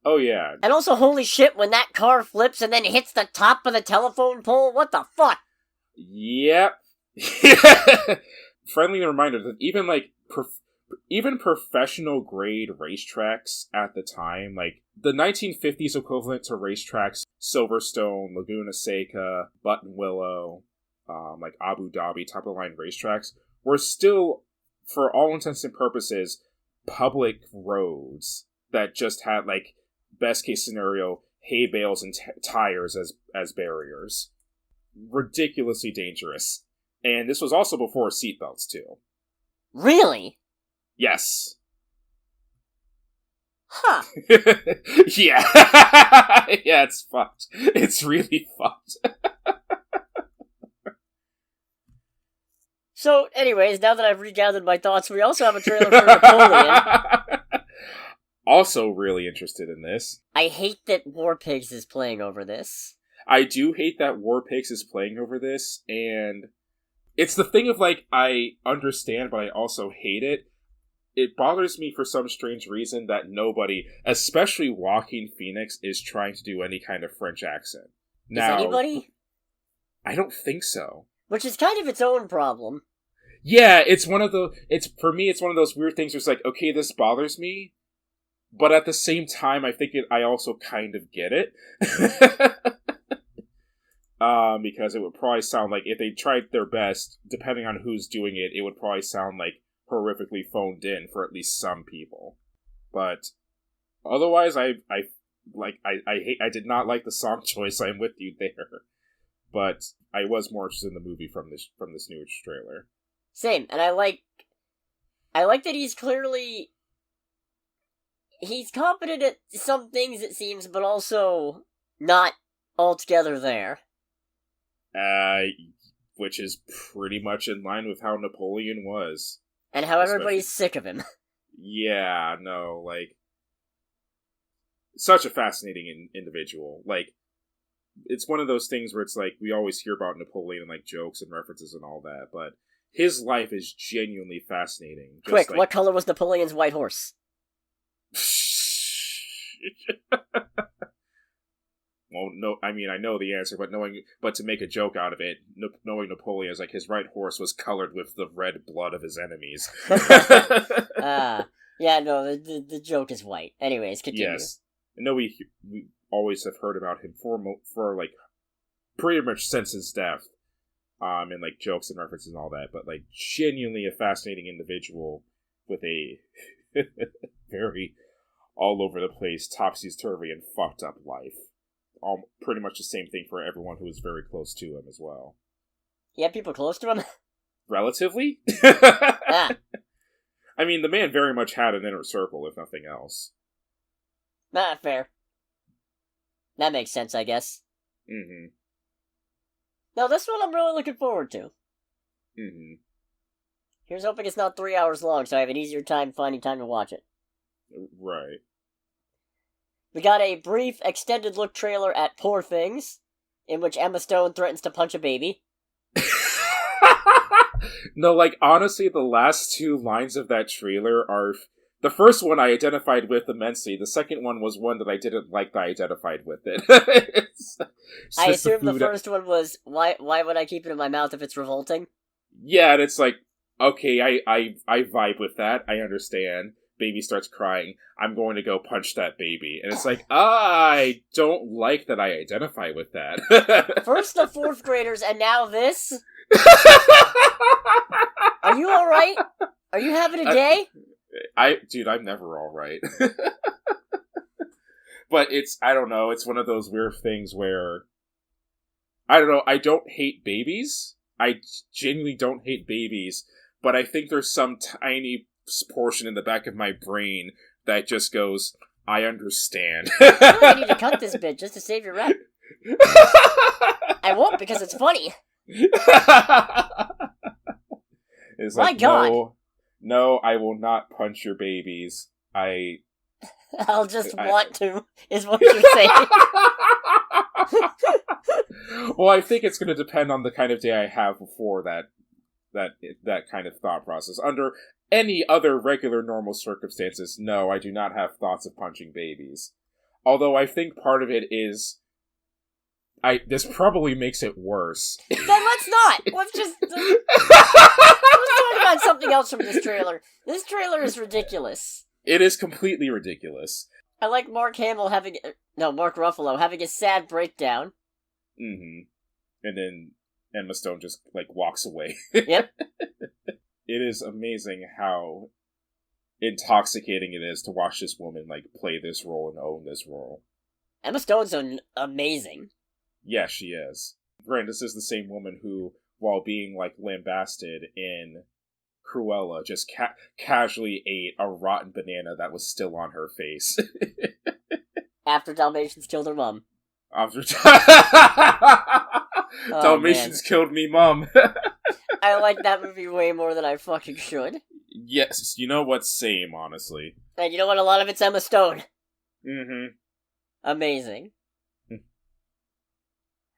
Oh, yeah. And also, holy shit, when that car flips and then hits the top of the telephone pole, what the fuck? Yep. Friendly reminder that even, like, even professional grade racetracks at the time, like, the 1950s equivalent to racetracks, Silverstone, Laguna Seca, Buttonwillow, like Abu Dhabi top-of-the-line racetracks, were still, for all intents and purposes, public roads that just had, like, best case scenario, hay bales and tires as barriers. Ridiculously dangerous. And this was also before seatbelts, too. Really? Yes. Huh. Yeah. Yeah, it's fucked. It's really fucked. So, anyways, now that I've regathered my thoughts, we also have a trailer for Napoleon. Also really interested in this. I hate that War Pigs is playing over this. I do hate that War Pigs is playing over this, and it's the thing of, like, I understand, but I also hate it. It bothers me for some strange reason that nobody, especially Joaquin Phoenix, is trying to do any kind of French accent. Now, is anybody? I don't think so. Which is kind of its own problem. Yeah, it's one of for me, it's one of those weird things where it's like, okay, this bothers me, but at the same time, I also kind of get it. Because it would probably sound like, if they tried their best, depending on who's doing it, it would probably sound like horrifically phoned in for at least some people. But otherwise, I did not like the song choice. I'm with you there. But I was more interested in the movie from this new trailer. Same, and I like that he's competent at some things, it seems, but also not altogether there. Which is pretty much in line with how Napoleon was. And how everybody's sick of him. Yeah, no, like, such a fascinating individual. Like, it's one of those things where it's like, we always hear about Napoleon and, like, jokes and references and all that, but his life is genuinely fascinating. Quick, what color was Napoleon's white horse? Well, no, I mean, I know the answer, but to make a joke out of it, knowing Napoleon is like, his right horse was colored with the red blood of his enemies. Yeah, no, the joke is white. Anyways, continue. Yes. I know we always have heard about him for like, pretty much since his death, and, like, jokes and references and all that, but, like, genuinely a fascinating individual with a very all-over-the-place, topsy-turvy, and fucked-up life. Pretty much the same thing for everyone who is very close to him as well. You have people close to him? Relatively? Ah. I mean, the man very much had an inner circle, if nothing else. Fair. That makes sense, I guess. Mm-hmm. No, this one I'm really looking forward to. Mm-hmm. Here's hoping it's not 3 hours long, so I have an easier time finding time to watch it. Right. We got a brief, extended look trailer at Poor Things, in which Emma Stone threatens to punch a baby. No, like, honestly, the last two lines of that trailer are... The first one I identified with immensely. The second one was one that I didn't like that I identified with it. I assume the first one was, why would I keep it in my mouth if it's revolting? Yeah, and it's like, okay, I vibe with that, I understand. baby starts crying, I'm going to go punch that baby. And it's like, I don't like that I identify with that. First the 4th graders, and now this? Are you alright? Are you having a day? Dude, I'm never alright. But I don't know, it's one of those weird things where, I don't know, I don't hate babies. I genuinely don't hate babies, but I think there's some tiny portion in the back of my brain that just goes, I understand. I need to cut this bit just to save your rep. I won't, because it's funny. It's My like, God. no, I will not punch your babies. I'll just want to, is what you're saying. Well, I think it's going to depend on the kind of day I have before that kind of thought process. Under any other regular normal circumstances, no, I do not have thoughts of punching babies. Although I think part of it is, this probably makes it worse. Then let's not! Let's talk about something else from this trailer. This trailer is ridiculous. It is completely ridiculous. I like Mark Ruffalo having a sad breakdown. Mm-hmm. And then Emma Stone just, walks away. Yep. It is amazing how intoxicating it is to watch this woman, play this role and own this role. Emma Stone's amazing. Yeah, she is. Granted, this is the same woman who, while being, lambasted in Cruella, just casually ate a rotten banana that was still on her face. After Dalmatians killed her mom. Dalmatians killed me, mom. I like that movie way more than I fucking should. Yes, you know what? Same, honestly. And you know what? A lot of it's Emma Stone. Mm-hmm. Amazing.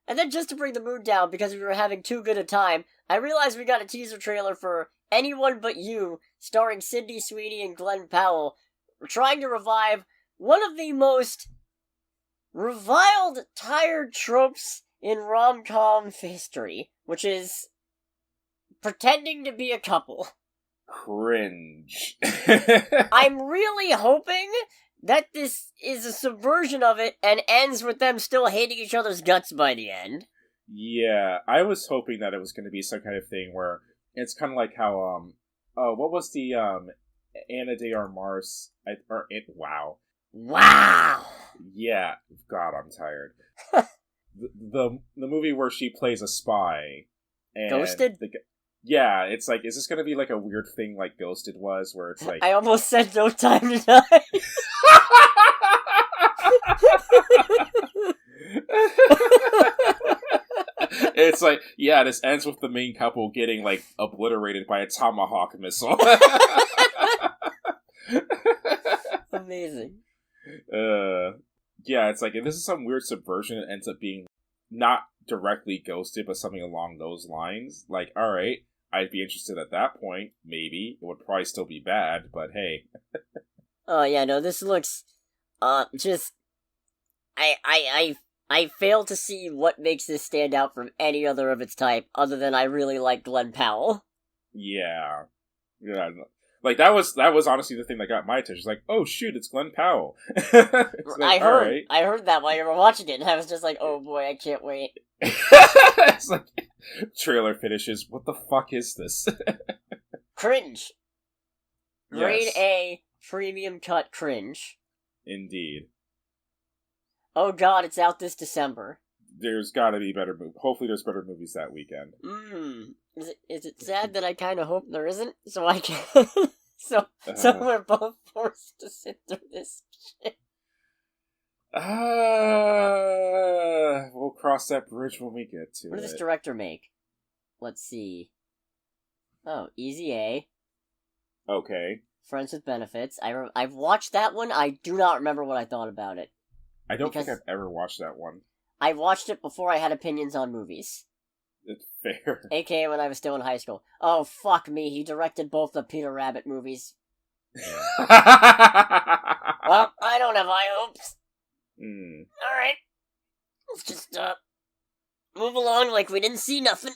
And then just to bring the mood down, because we were having too good a time, I realized we got a teaser trailer for Anyone But You, starring Sydney Sweeney and Glenn Powell. We're trying to revive one of the most reviled, tired tropes in rom-com history, which is pretending to be a couple. Cringe. I'm really hoping that this is a subversion of it and ends with them still hating each other's guts by the end. Yeah, I was hoping that it was going to be some kind of thing where it's kind of like how, what was the, Ana de Armas, wow. Wow! Yeah, God, I'm tired. the movie where she plays a spy. And Ghosted? Yeah, it's like, is this going to be like a weird thing like Ghosted was, where it's like... I almost said No Time to Die. It's like, yeah, this ends with the main couple getting, obliterated by a tomahawk missile. Amazing. Yeah, it's like, if this is some weird subversion, it ends up being not directly Ghosted, but something along those lines. Alright, I'd be interested at that point, maybe. It would probably still be bad, but hey. Oh, yeah, no, this looks, just... I fail to see what makes this stand out from any other of its type, other than I really like Glenn Powell. Yeah. Yeah. That was honestly the thing that got my attention. It's like, oh shoot, it's Glenn Powell. It's I heard that while you were watching it, and I was just like, oh boy, I can't wait. It's like, trailer finishes, what the fuck is this? Cringe. Grade Yes. A, premium cut cringe. Indeed. Oh god, it's out this December. There's gotta be better movies. Hopefully there's better movies that weekend. Is it sad that I kind of hope there isn't? So I can... so we're both forced to sit through this shit. We'll cross that bridge when we get to it. What did this director make? Let's see. Oh, Easy A. Okay. Friends with Benefits. I've watched that one. I do not remember what I thought about it. I don't think I've ever watched that one. I watched it before I had opinions on movies. It's fair. AKA when I was still in high school. Oh, fuck me. He directed both the Peter Rabbit movies. Well, I don't have high hopes. Alright. Let's just, move along like we didn't see nothing.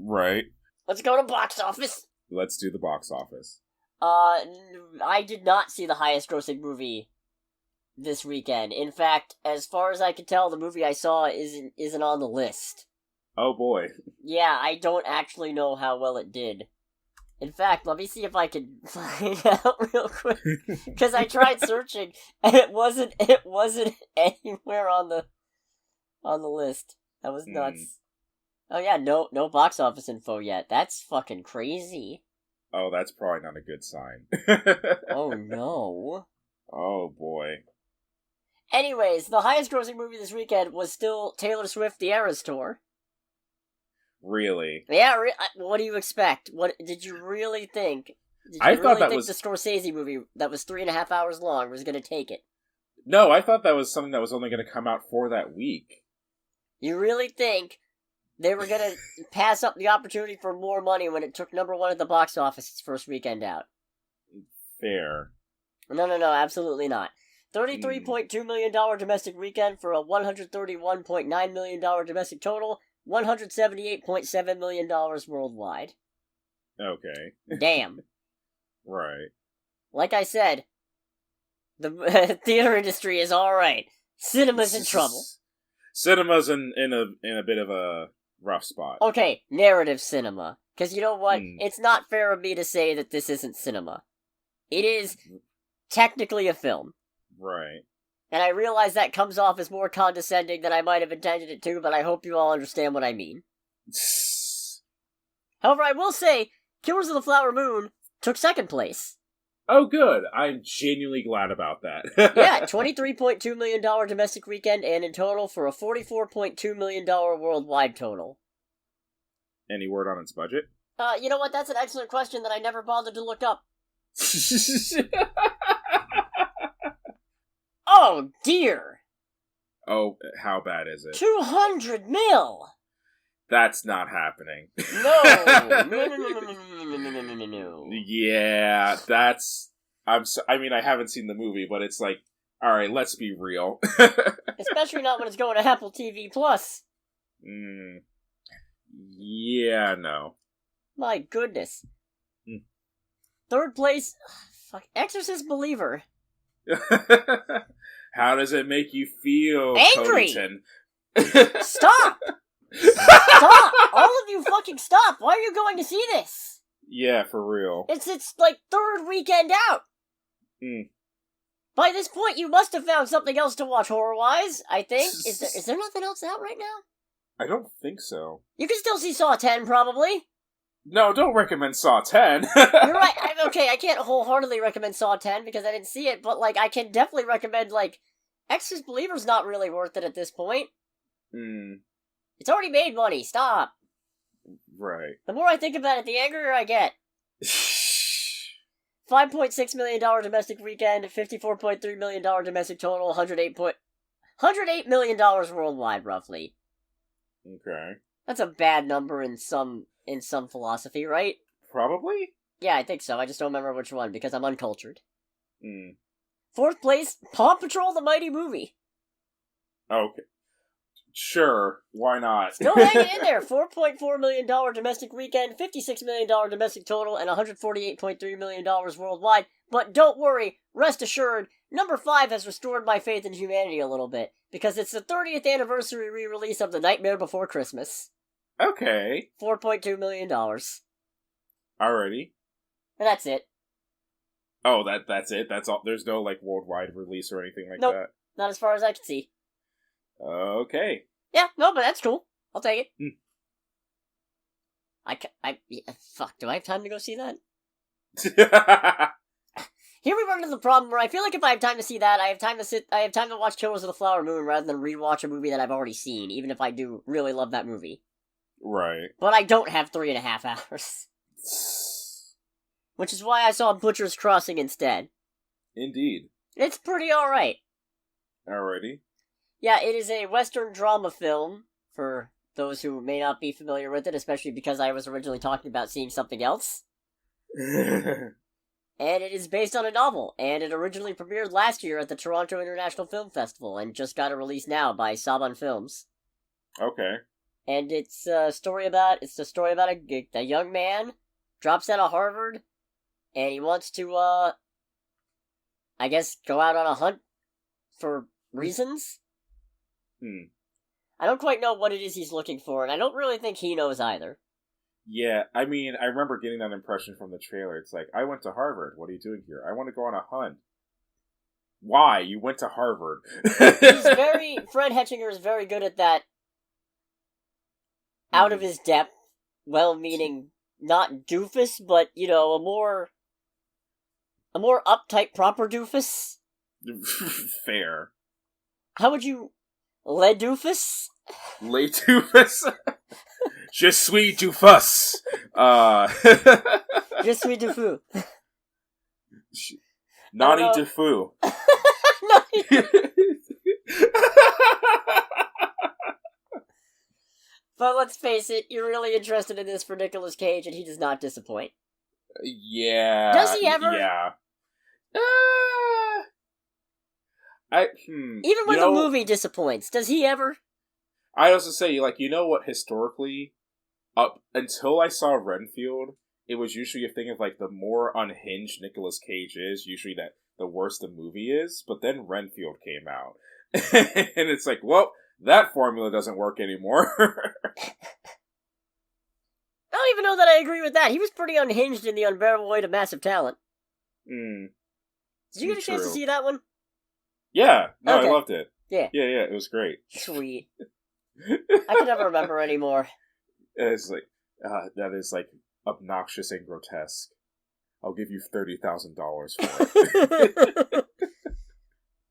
Right. Let's go to box office. Let's do the box office. I did not see the highest grossing movie this weekend. In fact, as far as I can tell, the movie I saw isn't on the list. Oh boy. Yeah, I don't actually know how well it did. In fact, let me see if I can find out real quick, because I tried searching and it wasn't anywhere on the list. That was nuts. Oh yeah, no box office info yet. That's fucking crazy. Oh, that's probably not a good sign. Oh no. Oh boy. Anyways, the highest grossing movie this weekend was still Taylor Swift: The Eras Tour. Really? Yeah, what do you expect? What did you really think? Did you I thought that think was the Scorsese movie that was 3.5 hours long was going to take it? No, I thought that was something that was only going to come out for that week. You really think they were going to pass up the opportunity for more money when it took number one at the box office its first weekend out? Fair. No, absolutely not. $33.2 million domestic weekend for a $131.9 million domestic total, $178.7 million worldwide. Okay. Damn. Right. Like I said, the theater industry is alright. Cinema's in trouble. Cinema's in a bit of a rough spot. Okay, narrative cinema. Because you know what? It's not fair of me to say that this isn't cinema. It is technically a film. Right. And I realize that comes off as more condescending than I might have intended it to, but I hope you all understand what I mean. However, I will say, Killers of the Flower Moon took second place. Oh, good. I'm genuinely glad about that. Yeah, $23.2 million domestic weekend, and in total for a $44.2 million worldwide total. Any word on its budget? You know what? That's an excellent question that I never bothered to look up. Oh, dear! Oh, how bad is it? 200 mil! That's not happening. No! Yeah, that's... I haven't seen the movie, but it's like, alright, let's be real. Especially not when it's going to Apple TV+. Yeah, no. My goodness. Third place, Exorcist Believer. How does it make you feel, angry? Codyton? Stop! Stop! All of you fucking stop! Why are you going to see this? Yeah, for real. It's like third weekend out. By this point, you must have found something else to watch horror-wise, I think. Is there nothing else out right now? I don't think so. You can still see Saw 10, probably. No, don't recommend Saw 10. You're right. I can't wholeheartedly recommend Saw 10 because I didn't see it, but, I can definitely recommend, Exorcist Believer's not really worth it at this point. It's already made money. Stop. Right. The more I think about it, the angrier I get. $5.6 million domestic weekend, $54.3 million domestic total, $108 million worldwide, roughly. Okay. That's a bad number in some philosophy, right? Probably? Yeah, I think so. I just don't remember which one, because I'm uncultured. Fourth place, Paw Patrol the Mighty Movie. Okay. Sure, why not? Still hanging in there. $4.4 million domestic weekend, $56 million domestic total, and $148.3 million worldwide. But don't worry, rest assured, number 5 has restored my faith in humanity a little bit, because it's the 30th anniversary re-release of The Nightmare Before Christmas. Okay. $4.2 million. Alrighty. And that's it. Oh, that's it? That's all? There's no, worldwide release or anything like that? Not as far as I can see. Okay. Yeah, no, but that's cool. I'll take it. Fuck, do I have time to go see that? Here we run into the problem where I feel like if I have time to see that, I have time to watch Killers of the Flower Moon rather than rewatch a movie that I've already seen, even if I do really love that movie. Right. But I don't have 3.5 hours. Which is why I saw Butcher's Crossing instead. Indeed. It's pretty alright. Alrighty. Yeah, it is a Western drama film, for those who may not be familiar with it, especially because I was originally talking about seeing something else. And it is based on a novel, and it originally premiered last year at the Toronto International Film Festival, and just got a release now by Saban Films. Okay. And it's a story about a young man, drops out of Harvard, and he wants to, I guess, go out on a hunt for reasons? I don't quite know what it is he's looking for, and I don't really think he knows either. Yeah, I mean, I remember getting that impression from the trailer. It's like, I went to Harvard. What are you doing here? I want to go on a hunt. Why? You went to Harvard. Fred Hetchinger is very good at that out of his depth, well-meaning, not doofus, but, you know, a more uptight, proper doofus. Fair. How would you... Le doofus? Le doofus? Je suis doofus. Je suis doofus. Naughty doofus. But let's face it, you're really interested in this for Nicolas Cage, and he does not disappoint. Yeah. Does he ever? Yeah. Even when the movie disappoints, does he ever? I also say, like, you know what, historically, up until I saw Renfield, it was usually a thing of, like, the more unhinged Nicolas Cage is, usually that the worse the movie is, but then Renfield came out. And it's like, well, that formula doesn't work anymore. I don't even know that I agree with that. He was pretty unhinged in The Unbearable Weight of Massive Talent. Did you get a chance to see that one? Yeah. No, okay. I loved it. Yeah. Yeah, it was great. Sweet. I can never remember anymore. It's like, that is, like, obnoxious and grotesque. I'll give you $30,000 for it.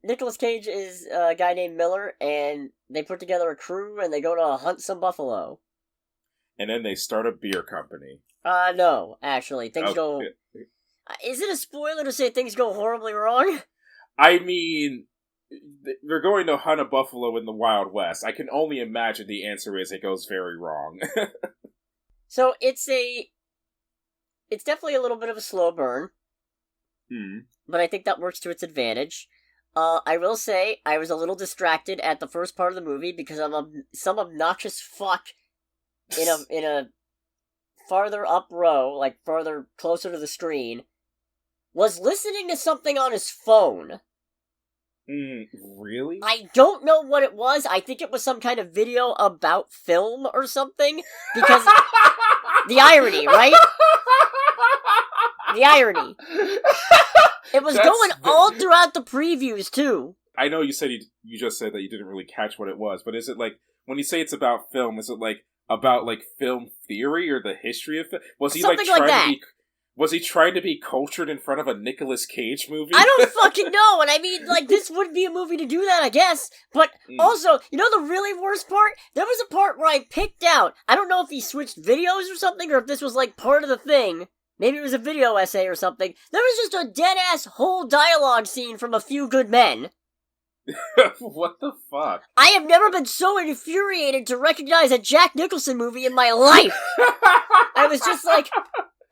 Nicolas Cage is a guy named Miller, and they put together a crew, and they go to hunt some buffalo. And then they start a beer company. No, actually. Things go... Is it a spoiler to say things go horribly wrong? I mean, they're going to hunt a buffalo in the Wild West. I can only imagine the answer is it goes very wrong. So, it's definitely a little bit of a slow burn. But I think that works to its advantage. I will say, I was a little distracted at the first part of the movie because some obnoxious fuck in a farther up row, like farther closer to the screen, was listening to something on his phone. Really? I don't know what it was. I think it was some kind of video about film or something. Because the irony, right? The irony. It was going all throughout the previews, too. I know you just said that you didn't really catch what it was, but is it like, when you say it's about film, is it like about like film theory or the history of film? Was he something like trying that. to be? Was he trying to be cultured in front of a Nicolas Cage movie? I don't fucking know, and I mean, like, this would be a movie to do that, I guess. But also, you know the really worst part? There was a part where I picked out, I don't know if he switched videos or something, or if this was like part of the thing. Maybe it was a video essay or something. There was just a dead-ass whole dialogue scene from A Few Good Men. What the fuck? I have never been so infuriated to recognize a Jack Nicholson movie in my life. I was just like,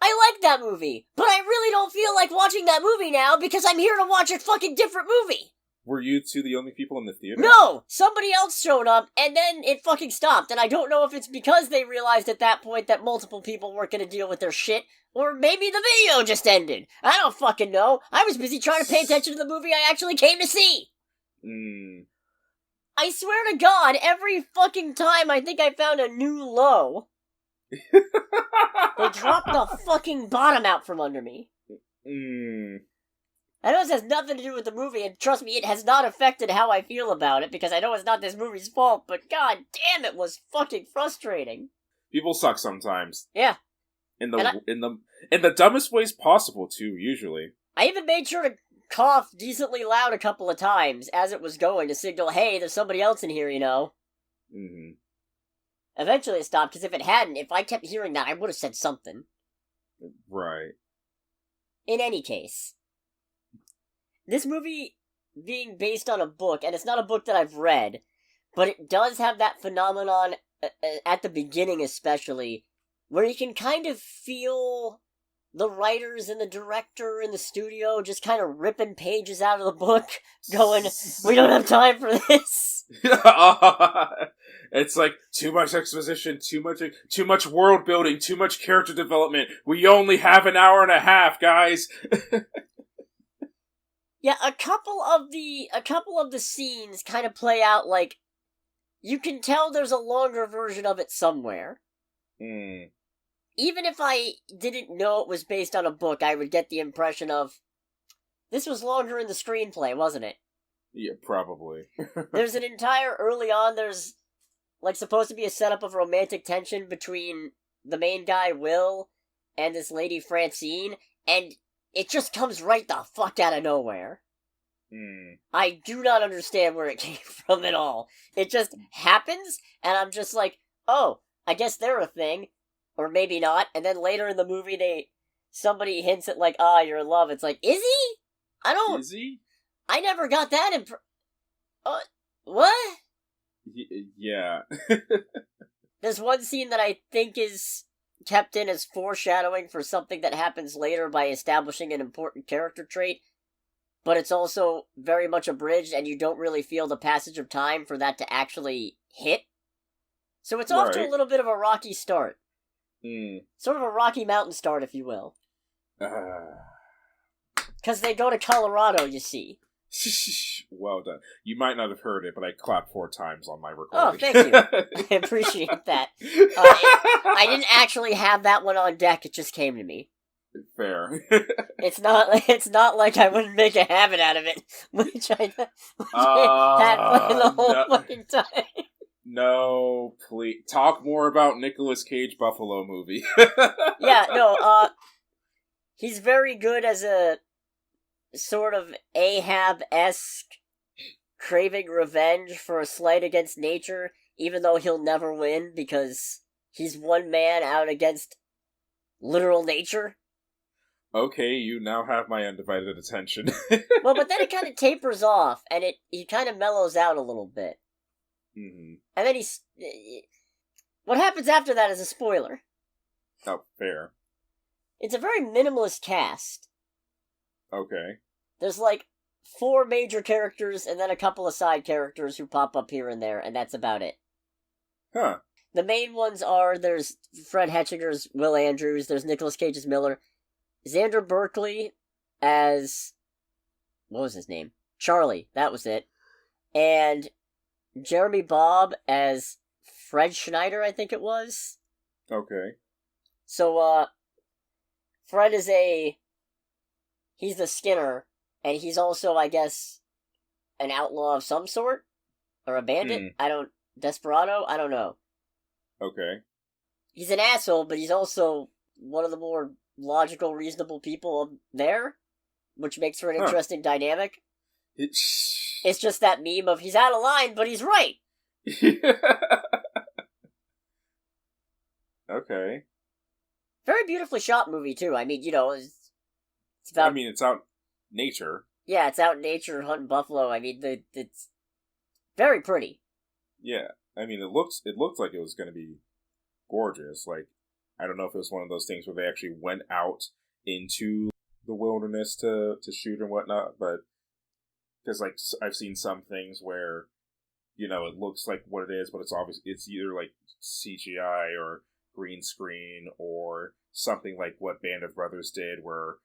I like that movie, but I really don't feel like watching that movie now because I'm here to watch a fucking different movie. Were you two the only people in the theater? No! Somebody else showed up, and then it fucking stopped, and I don't know if it's because they realized at that point that multiple people weren't gonna deal with their shit, or maybe the video just ended. I don't fucking know. I was busy trying to pay attention to the movie I actually came to see. I swear to God, every fucking time I think I found a new low, they dropped the fucking bottom out from under me. I know this has nothing to do with the movie, and trust me, it has not affected how I feel about it, because I know it's not this movie's fault, but god damn, it was fucking frustrating. People suck sometimes. Yeah. In the dumbest ways possible, too, usually. I even made sure to cough decently loud a couple of times as it was going to signal, hey, there's somebody else in here, you know. Eventually it stopped, because if it hadn't, if I kept hearing that, I would have said something. Right. In any case, this movie being based on a book, and it's not a book that I've read, but it does have that phenomenon, at the beginning especially, where you can kind of feel the writers and the director and the studio just kind of ripping pages out of the book, going, we don't have time for this. It's like too much exposition, too much world building, too much character development. We only have an hour and a half, guys. Yeah, a couple of the scenes kind of play out like you can tell there's a longer version of it somewhere. Mm. Even if I didn't know it was based on a book, I would get the impression of this was longer in the screenplay, wasn't it? Yeah, probably. There's an entire early on. There's like supposed to be a setup of romantic tension between the main guy Will and this lady Francine, and it just comes right the fuck out of nowhere. I do not understand where it came from at all. It just happens, and I'm just like, oh, I guess they're a thing. Or maybe not. And then later in the movie, somebody hints at like, you're in love. It's like, is he? Is he? I never got that what? Yeah. There's one scene that I think is kept in as foreshadowing for something that happens later by establishing an important character trait, but it's also very much abridged, and you don't really feel the passage of time for that to actually hit. So it's off to a little bit of a rocky start. Sort of a Rocky Mountain start, if you will. Because they go to Colorado, you see. Well done. You might not have heard it, but I clapped 4 times on my recording. Oh, thank you. I appreciate that. I didn't actually have that one on deck, it just came to me. Fair. It's not like I wouldn't make a habit out of it, which I had playing the whole fucking time. No, please. Talk more about Nicolas Cage Buffalo movie. Yeah, no, he's very good as a sort of Ahab-esque craving revenge for a slight against nature, even though he'll never win because he's one man out against literal nature. Okay, you now have my undivided attention. Well, but then it kind of tapers off, and he kind of mellows out a little bit. Mm-hmm. And then what happens after that is a spoiler. Oh, fair. It's a very minimalist cast. Okay. There's like 4 major characters and then a couple of side characters who pop up here and there, and that's about it. Huh. The main ones there's Fred Hetchinger's Will Andrews, there's Nicolas Cage's Miller, Xander Berkeley as... what was his name? Charlie, that was it. And Jeremy Bobb as Fred Schneider, I think it was. Okay. So, Fred is he's the Skinner, and he's also, I guess, an outlaw of some sort? Or a bandit? Desperado? I don't know. Okay. He's an asshole, but he's also one of the more logical, reasonable people there, which makes for an interesting dynamic. It's just that meme of he's out of line, but he's right. Okay. Very beautifully shot movie too. I mean, it's about. I mean, it's out nature. Yeah, it's out in nature hunting buffalo. I mean, it's very pretty. Yeah, I mean, it looks like it was going to be gorgeous. Like, I don't know if it was one of those things where they actually went out into the wilderness to shoot and whatnot, but because like I've seen some things where it looks like what it is, but it's obvious it's either like CGI or green screen or something like what Band of Brothers did, where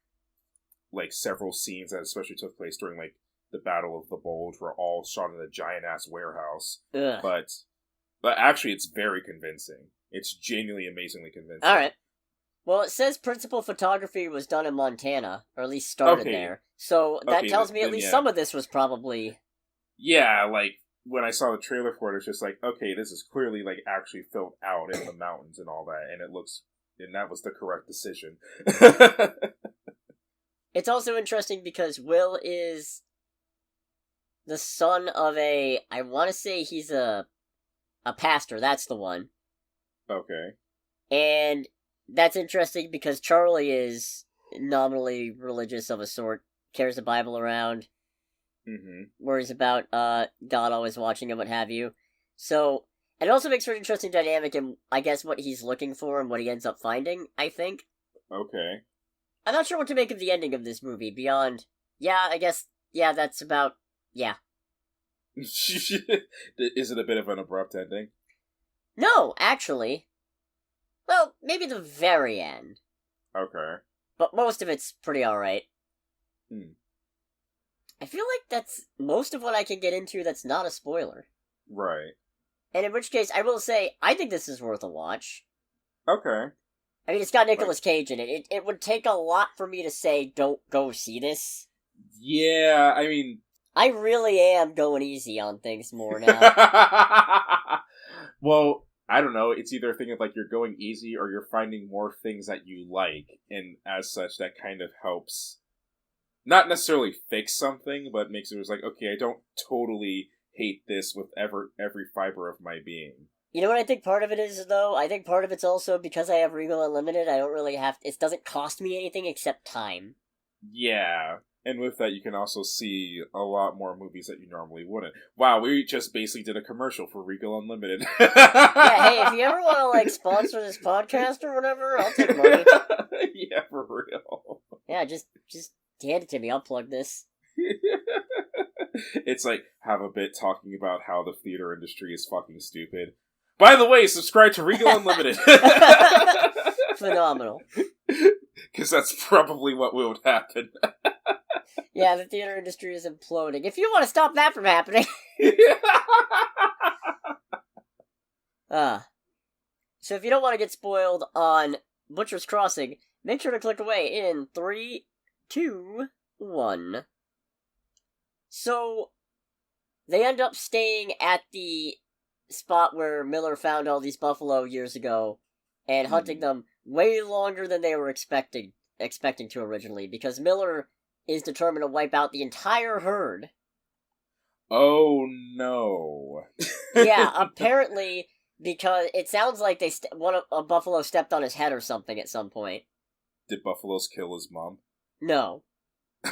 like several scenes that especially took place during like the Battle of the Bulge were all shot in a giant ass warehouse. Ugh. But actually, it's very convincing. It's genuinely amazingly convincing. All right. Well, it says principal photography was done in Montana, or at least started there. So that tells me at least some of this was probably... Yeah, like, when I saw the trailer for it, it's just like, okay, this is clearly, like, actually filmed out in the mountains and all that, and and that was the correct decision. It's also interesting because Will is the son of I want to say he's a pastor, that's the one. Okay. And that's interesting because Charlie is nominally religious of a sort, carries the Bible around, worries about God always watching and what have you. So, and it also makes for an interesting dynamic in, I guess, what he's looking for and what he ends up finding, I think. Okay. I'm not sure what to make of the ending of this movie, beyond, that's about, Is it a bit of an abrupt ending? No, actually. Well, maybe the very end. Okay. But most of it's pretty alright. I feel like that's most of what I can get into that's not a spoiler. Right. And in which case, I will say, I think this is worth a watch. Okay. I mean, it's got Nicolas Cage in it. It would take a lot for me to say, don't go see this. Yeah, I mean... I really am going easy on things more now. Well, I don't know. It's either a thing of, like, you're going easy or you're finding more things that you like. And as such, that kind of helps... Not necessarily fix something, but makes it like, okay, I don't totally hate this with every fiber of my being. You know what I think part of it is, though? I think part of it's also because I have Regal Unlimited, I don't really have... It doesn't cost me anything except time. Yeah. And with that, you can also see a lot more movies that you normally wouldn't. Wow, we just basically did a commercial for Regal Unlimited. Yeah, hey, if you ever want to, like, sponsor this podcast or whatever, I'll take money. Yeah, for real. Yeah, just hand it to me, I'll plug this. It's like, have a bit talking about how the theater industry is fucking stupid. By the way, subscribe to Regal Unlimited. Phenomenal. Because that's probably what would happen. Yeah, the theater industry is imploding. If you want to stop that from happening... So if you don't want to get spoiled on Butcher's Crossing, make sure to click away in 3, 2, 1. So, they end up staying at the spot where Miller found all these buffalo years ago, and hunting them way longer than they were expecting to originally, because Miller is determined to wipe out the entire herd. Oh no. Yeah, apparently, because it sounds like a buffalo stepped on his head or something at some point. Did buffaloes kill his mom? No.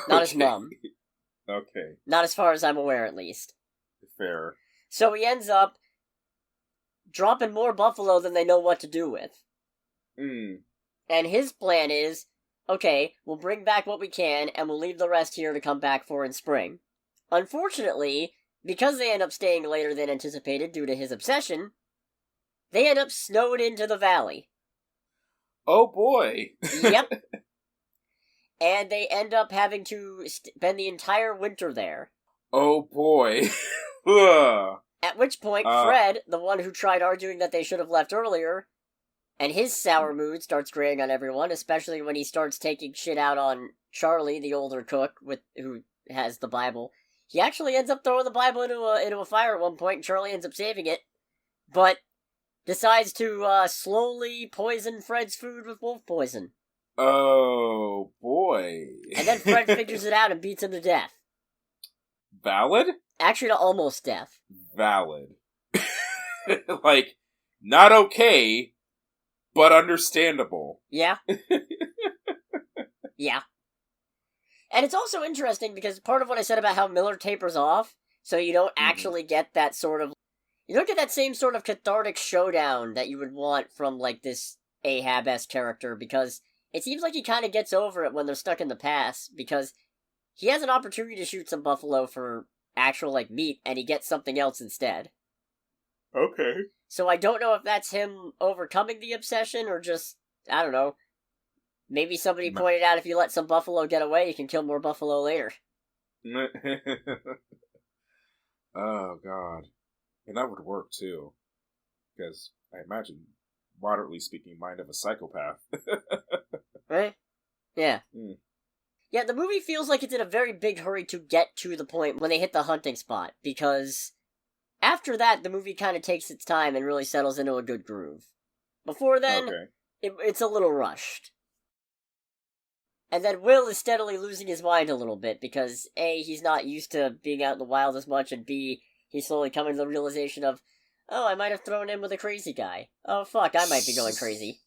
Not his mom. Okay. Not as far as I'm aware, at least. Fair. So he ends up dropping more buffalo than they know what to do with. And his plan is, okay, we'll bring back what we can, and we'll leave the rest here to come back for in spring. Unfortunately, because they end up staying later than anticipated due to his obsession, they end up snowed into the valley. Oh boy! Yep. And they end up having to spend the entire winter there. Oh boy. At which point, Fred, the one who tried arguing that they should have left earlier, and his sour mood starts graying on everyone, especially when he starts taking shit out on Charlie, the older cook, who has the Bible. He actually ends up throwing the Bible into a fire at one point, and Charlie ends up saving it, but decides to slowly poison Fred's food with wolf poison. Oh boy. And then Fred figures it out and beats him to death. Valid? Actually, to almost death. Valid. Like, not okay, but understandable. Yeah. Yeah. And it's also interesting because part of what I said about how Miller tapers off, so you don't actually get that sort of... You don't get that same sort of cathartic showdown that you would want from, like, this Ahab-esque character, because it seems like he kind of gets over it when they're stuck in the past, because he has an opportunity to shoot some buffalo for actual, like, meat, and he gets something else instead. Okay. So I don't know if that's him overcoming the obsession, or just, I don't know, maybe somebody pointed out if you let some buffalo get away, you can kill more buffalo later. Oh, God. And that would work, too. Because I imagine, moderately speaking, mind of a psychopath. Right? Yeah. Yeah, the movie feels like it's in a very big hurry to get to the point when they hit the hunting spot, because after that, the movie kind of takes its time and really settles into a good groove. Before then, it's a little rushed. And then Will is steadily losing his mind a little bit, because A, he's not used to being out in the wild as much, and B, he's slowly coming to the realization of, oh, I might have thrown in with a crazy guy. Oh, fuck, I might be going crazy.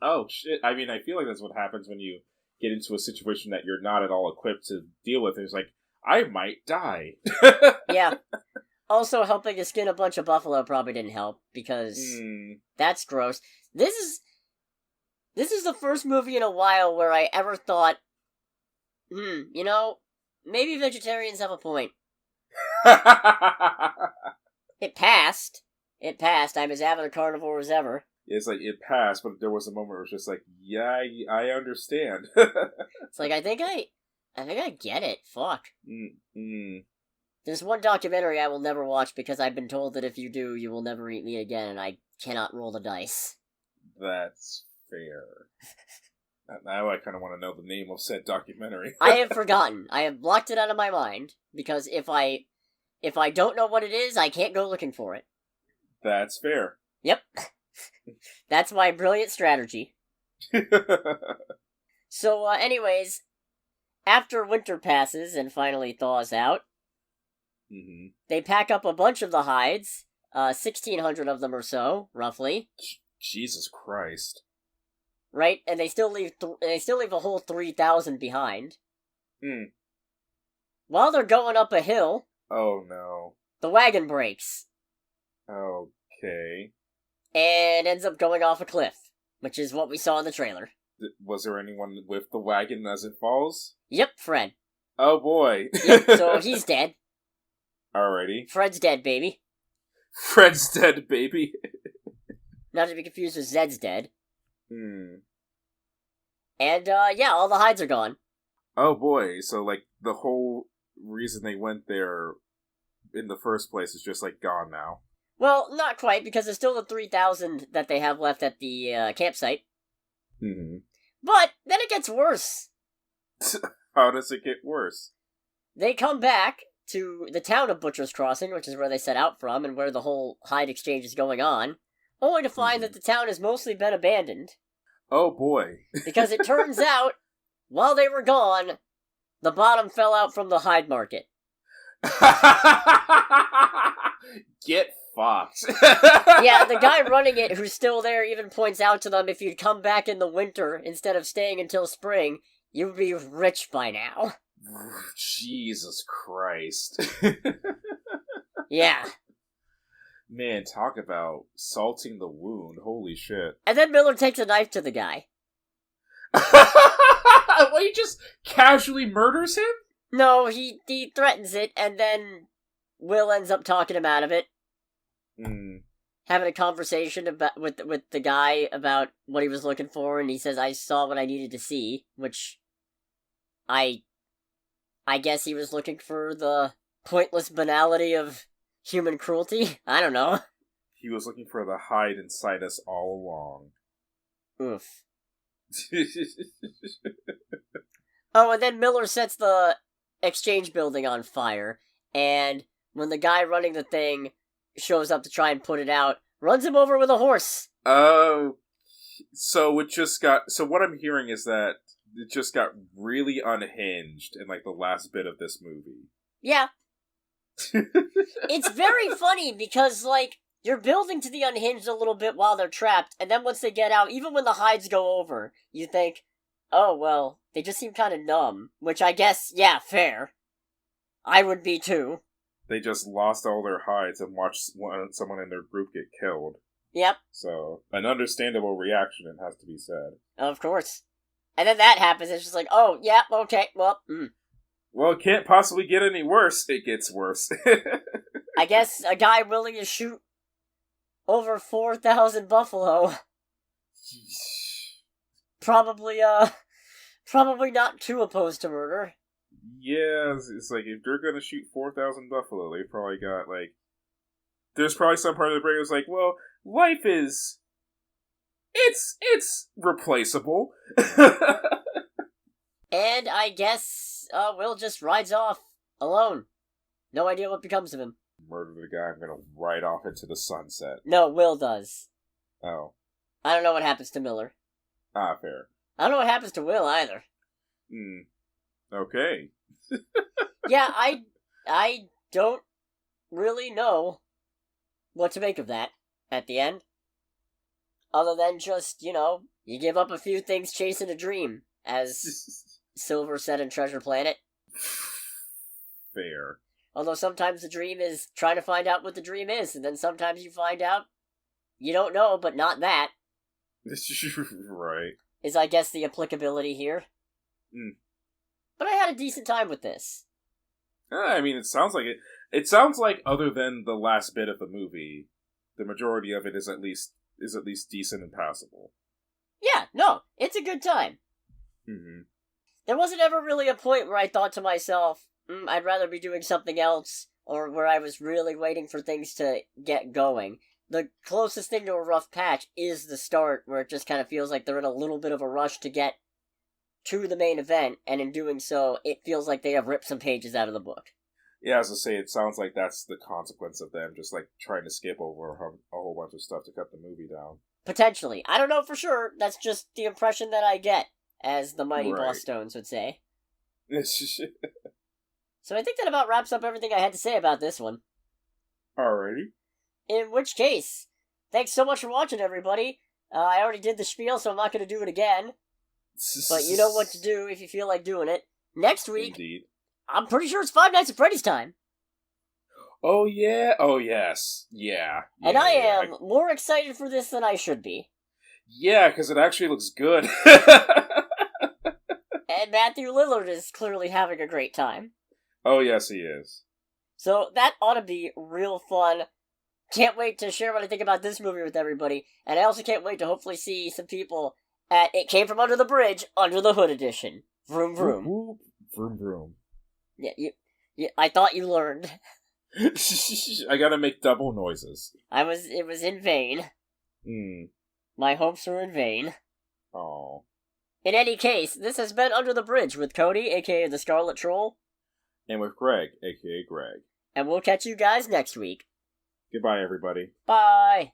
Oh, shit. I mean, I feel like that's what happens when you get into a situation that you're not at all equipped to deal with. It's like, I might die. Yeah. Also, helping to skin a bunch of buffalo probably didn't help, because that's gross. This is the first movie in a while where I ever thought, you know, maybe vegetarians have a point. It passed, It passed. I'm as avid a carnivore as ever. It's like, it passed, but there was a moment where it was just like, yeah, I understand. It's like, I think I get it. Fuck. Mm-mm. There's one documentary I will never watch because I've been told that if you do, you will never eat me again, and I cannot roll the dice. That's fair. Now I kind of want to know the name of said documentary. I have forgotten. I have blocked it out of my mind, because if I don't know what it is, I can't go looking for it. That's fair. Yep. That's my brilliant strategy. So, anyways, after winter passes and finally thaws out, they pack up a bunch of the hides, 1,600 of them or so, roughly. Jesus Christ. Right, and they still leave a whole 3,000 behind. While they're going up a hill... Oh no. The wagon breaks. Okay. And ends up going off a cliff, which is what we saw in the trailer. Was there anyone with the wagon as it falls? Yep, Fred. Oh boy. Yep, so he's dead. Alrighty. Fred's dead, baby. Fred's dead, baby. Not to be confused with Zed's dead. And, yeah, all the hides are gone. Oh boy, so, like, the whole reason they went there in the first place is just, like, gone now. Well, not quite, because there's still the 3,000 that they have left at the, campsite. But, then it gets worse. How does it get worse? They come back to the town of Butcher's Crossing, which is where they set out from, and where the whole hide exchange is going on, only to find that the town has mostly been abandoned. Oh boy. Because it turns out, while they were gone, the bottom fell out from the hide market. Get fucked. Yeah, the guy running it, who's still there, even points out to them, if you'd come back in the winter instead of staying until spring, you'd be rich by now. Jesus Christ. Yeah. Man, talk about salting the wound. Holy shit. And then Miller takes a knife to the guy. Well, he just casually murders him? No, he threatens it, and then Will ends up talking him out of it. Having a conversation with the guy about what he was looking for, and he says, I saw what I needed to see, which I guess he was looking for the pointless banality of human cruelty? I don't know. He was looking for the hide inside us all along. Oof. Oh, and then Miller sets the exchange building on fire, and when the guy running the thing shows up to try and put it out, runs him over with a horse. Oh, so what I'm hearing is that it just got really unhinged in, like, the last bit of this movie. Yeah. It's very funny because, like, you're building to the unhinged a little bit while they're trapped, and then once they get out, even when the hides go over, you think, oh, well, they just seem kind of numb. Which I guess, yeah, fair. I would be too. They just lost all their hides and watched someone in their group get killed. Yep. So, an understandable reaction, it has to be said. Of course. And then that happens, it's just like, oh, yeah, okay, well, Well, it can't possibly get any worse. It gets worse. I guess a guy willing to shoot over 4,000 buffalo. Probably not too opposed to murder. Yeah, it's like, if they're gonna shoot 4,000 buffalo, they probably got, like... There's probably some part of the brain that's like, well, life is... It's replaceable. And I guess, Will just rides off, alone. No idea what becomes of him. Murder the guy, I'm gonna ride off into the sunset. No, Will does. Oh. I don't know what happens to Miller. Ah, fair. I don't know what happens to Will, either. Okay. Yeah, I don't really know what to make of that at the end. Other than just, you give up a few things chasing a dream, as Silver said in Treasure Planet. Fair. Although sometimes the dream is trying to find out what the dream is, and then sometimes you find out you don't know, but not that. Right. Is, I guess, the applicability here. But I had a decent time with this. I mean, it sounds like it. It sounds like, other than the last bit of the movie, the majority of it is at least decent and passable. Yeah, no, it's a good time. Mm-hmm. There wasn't ever really a point where I thought to myself, I'd rather be doing something else, or where I was really waiting for things to get going. The closest thing to a rough patch is the start, where it just kind of feels like they're in a little bit of a rush to get to the main event, and in doing so, it feels like they have ripped some pages out of the book. Yeah, as I say, it sounds like that's the consequence of them just, like, trying to skip over a whole bunch of stuff to cut the movie down. Potentially. I don't know for sure, that's just the impression that I get, as the mighty Boss Stones would say. So I think that about wraps up everything I had to say about this one. Alrighty. In which case, thanks so much for watching, everybody. I already did the spiel, so I'm not going to do it again. But you know what to do if you feel like doing it. Next week, Indeed. I'm pretty sure it's Five Nights at Freddy's time. Oh, yeah. Oh, yes. Yeah. And I am more excited for this than I should be. Yeah, because it actually looks good. And Matthew Lillard is clearly having a great time. Oh, yes, he is. So that ought to be real fun. Can't wait to share what I think about this movie with everybody. And I also can't wait to hopefully see some people at It Came From Under the Bridge, Under the Hood edition. Vroom, vroom. Vroom, vroom. Vroom. Yeah, I thought you learned. I gotta make double noises. It was in vain. My hopes were in vain. Oh. In any case, this has been Under the Bridge with Cody, aka the Scarlet Troll. And with Greg, aka Greg. And we'll catch you guys next week. Goodbye, everybody. Bye!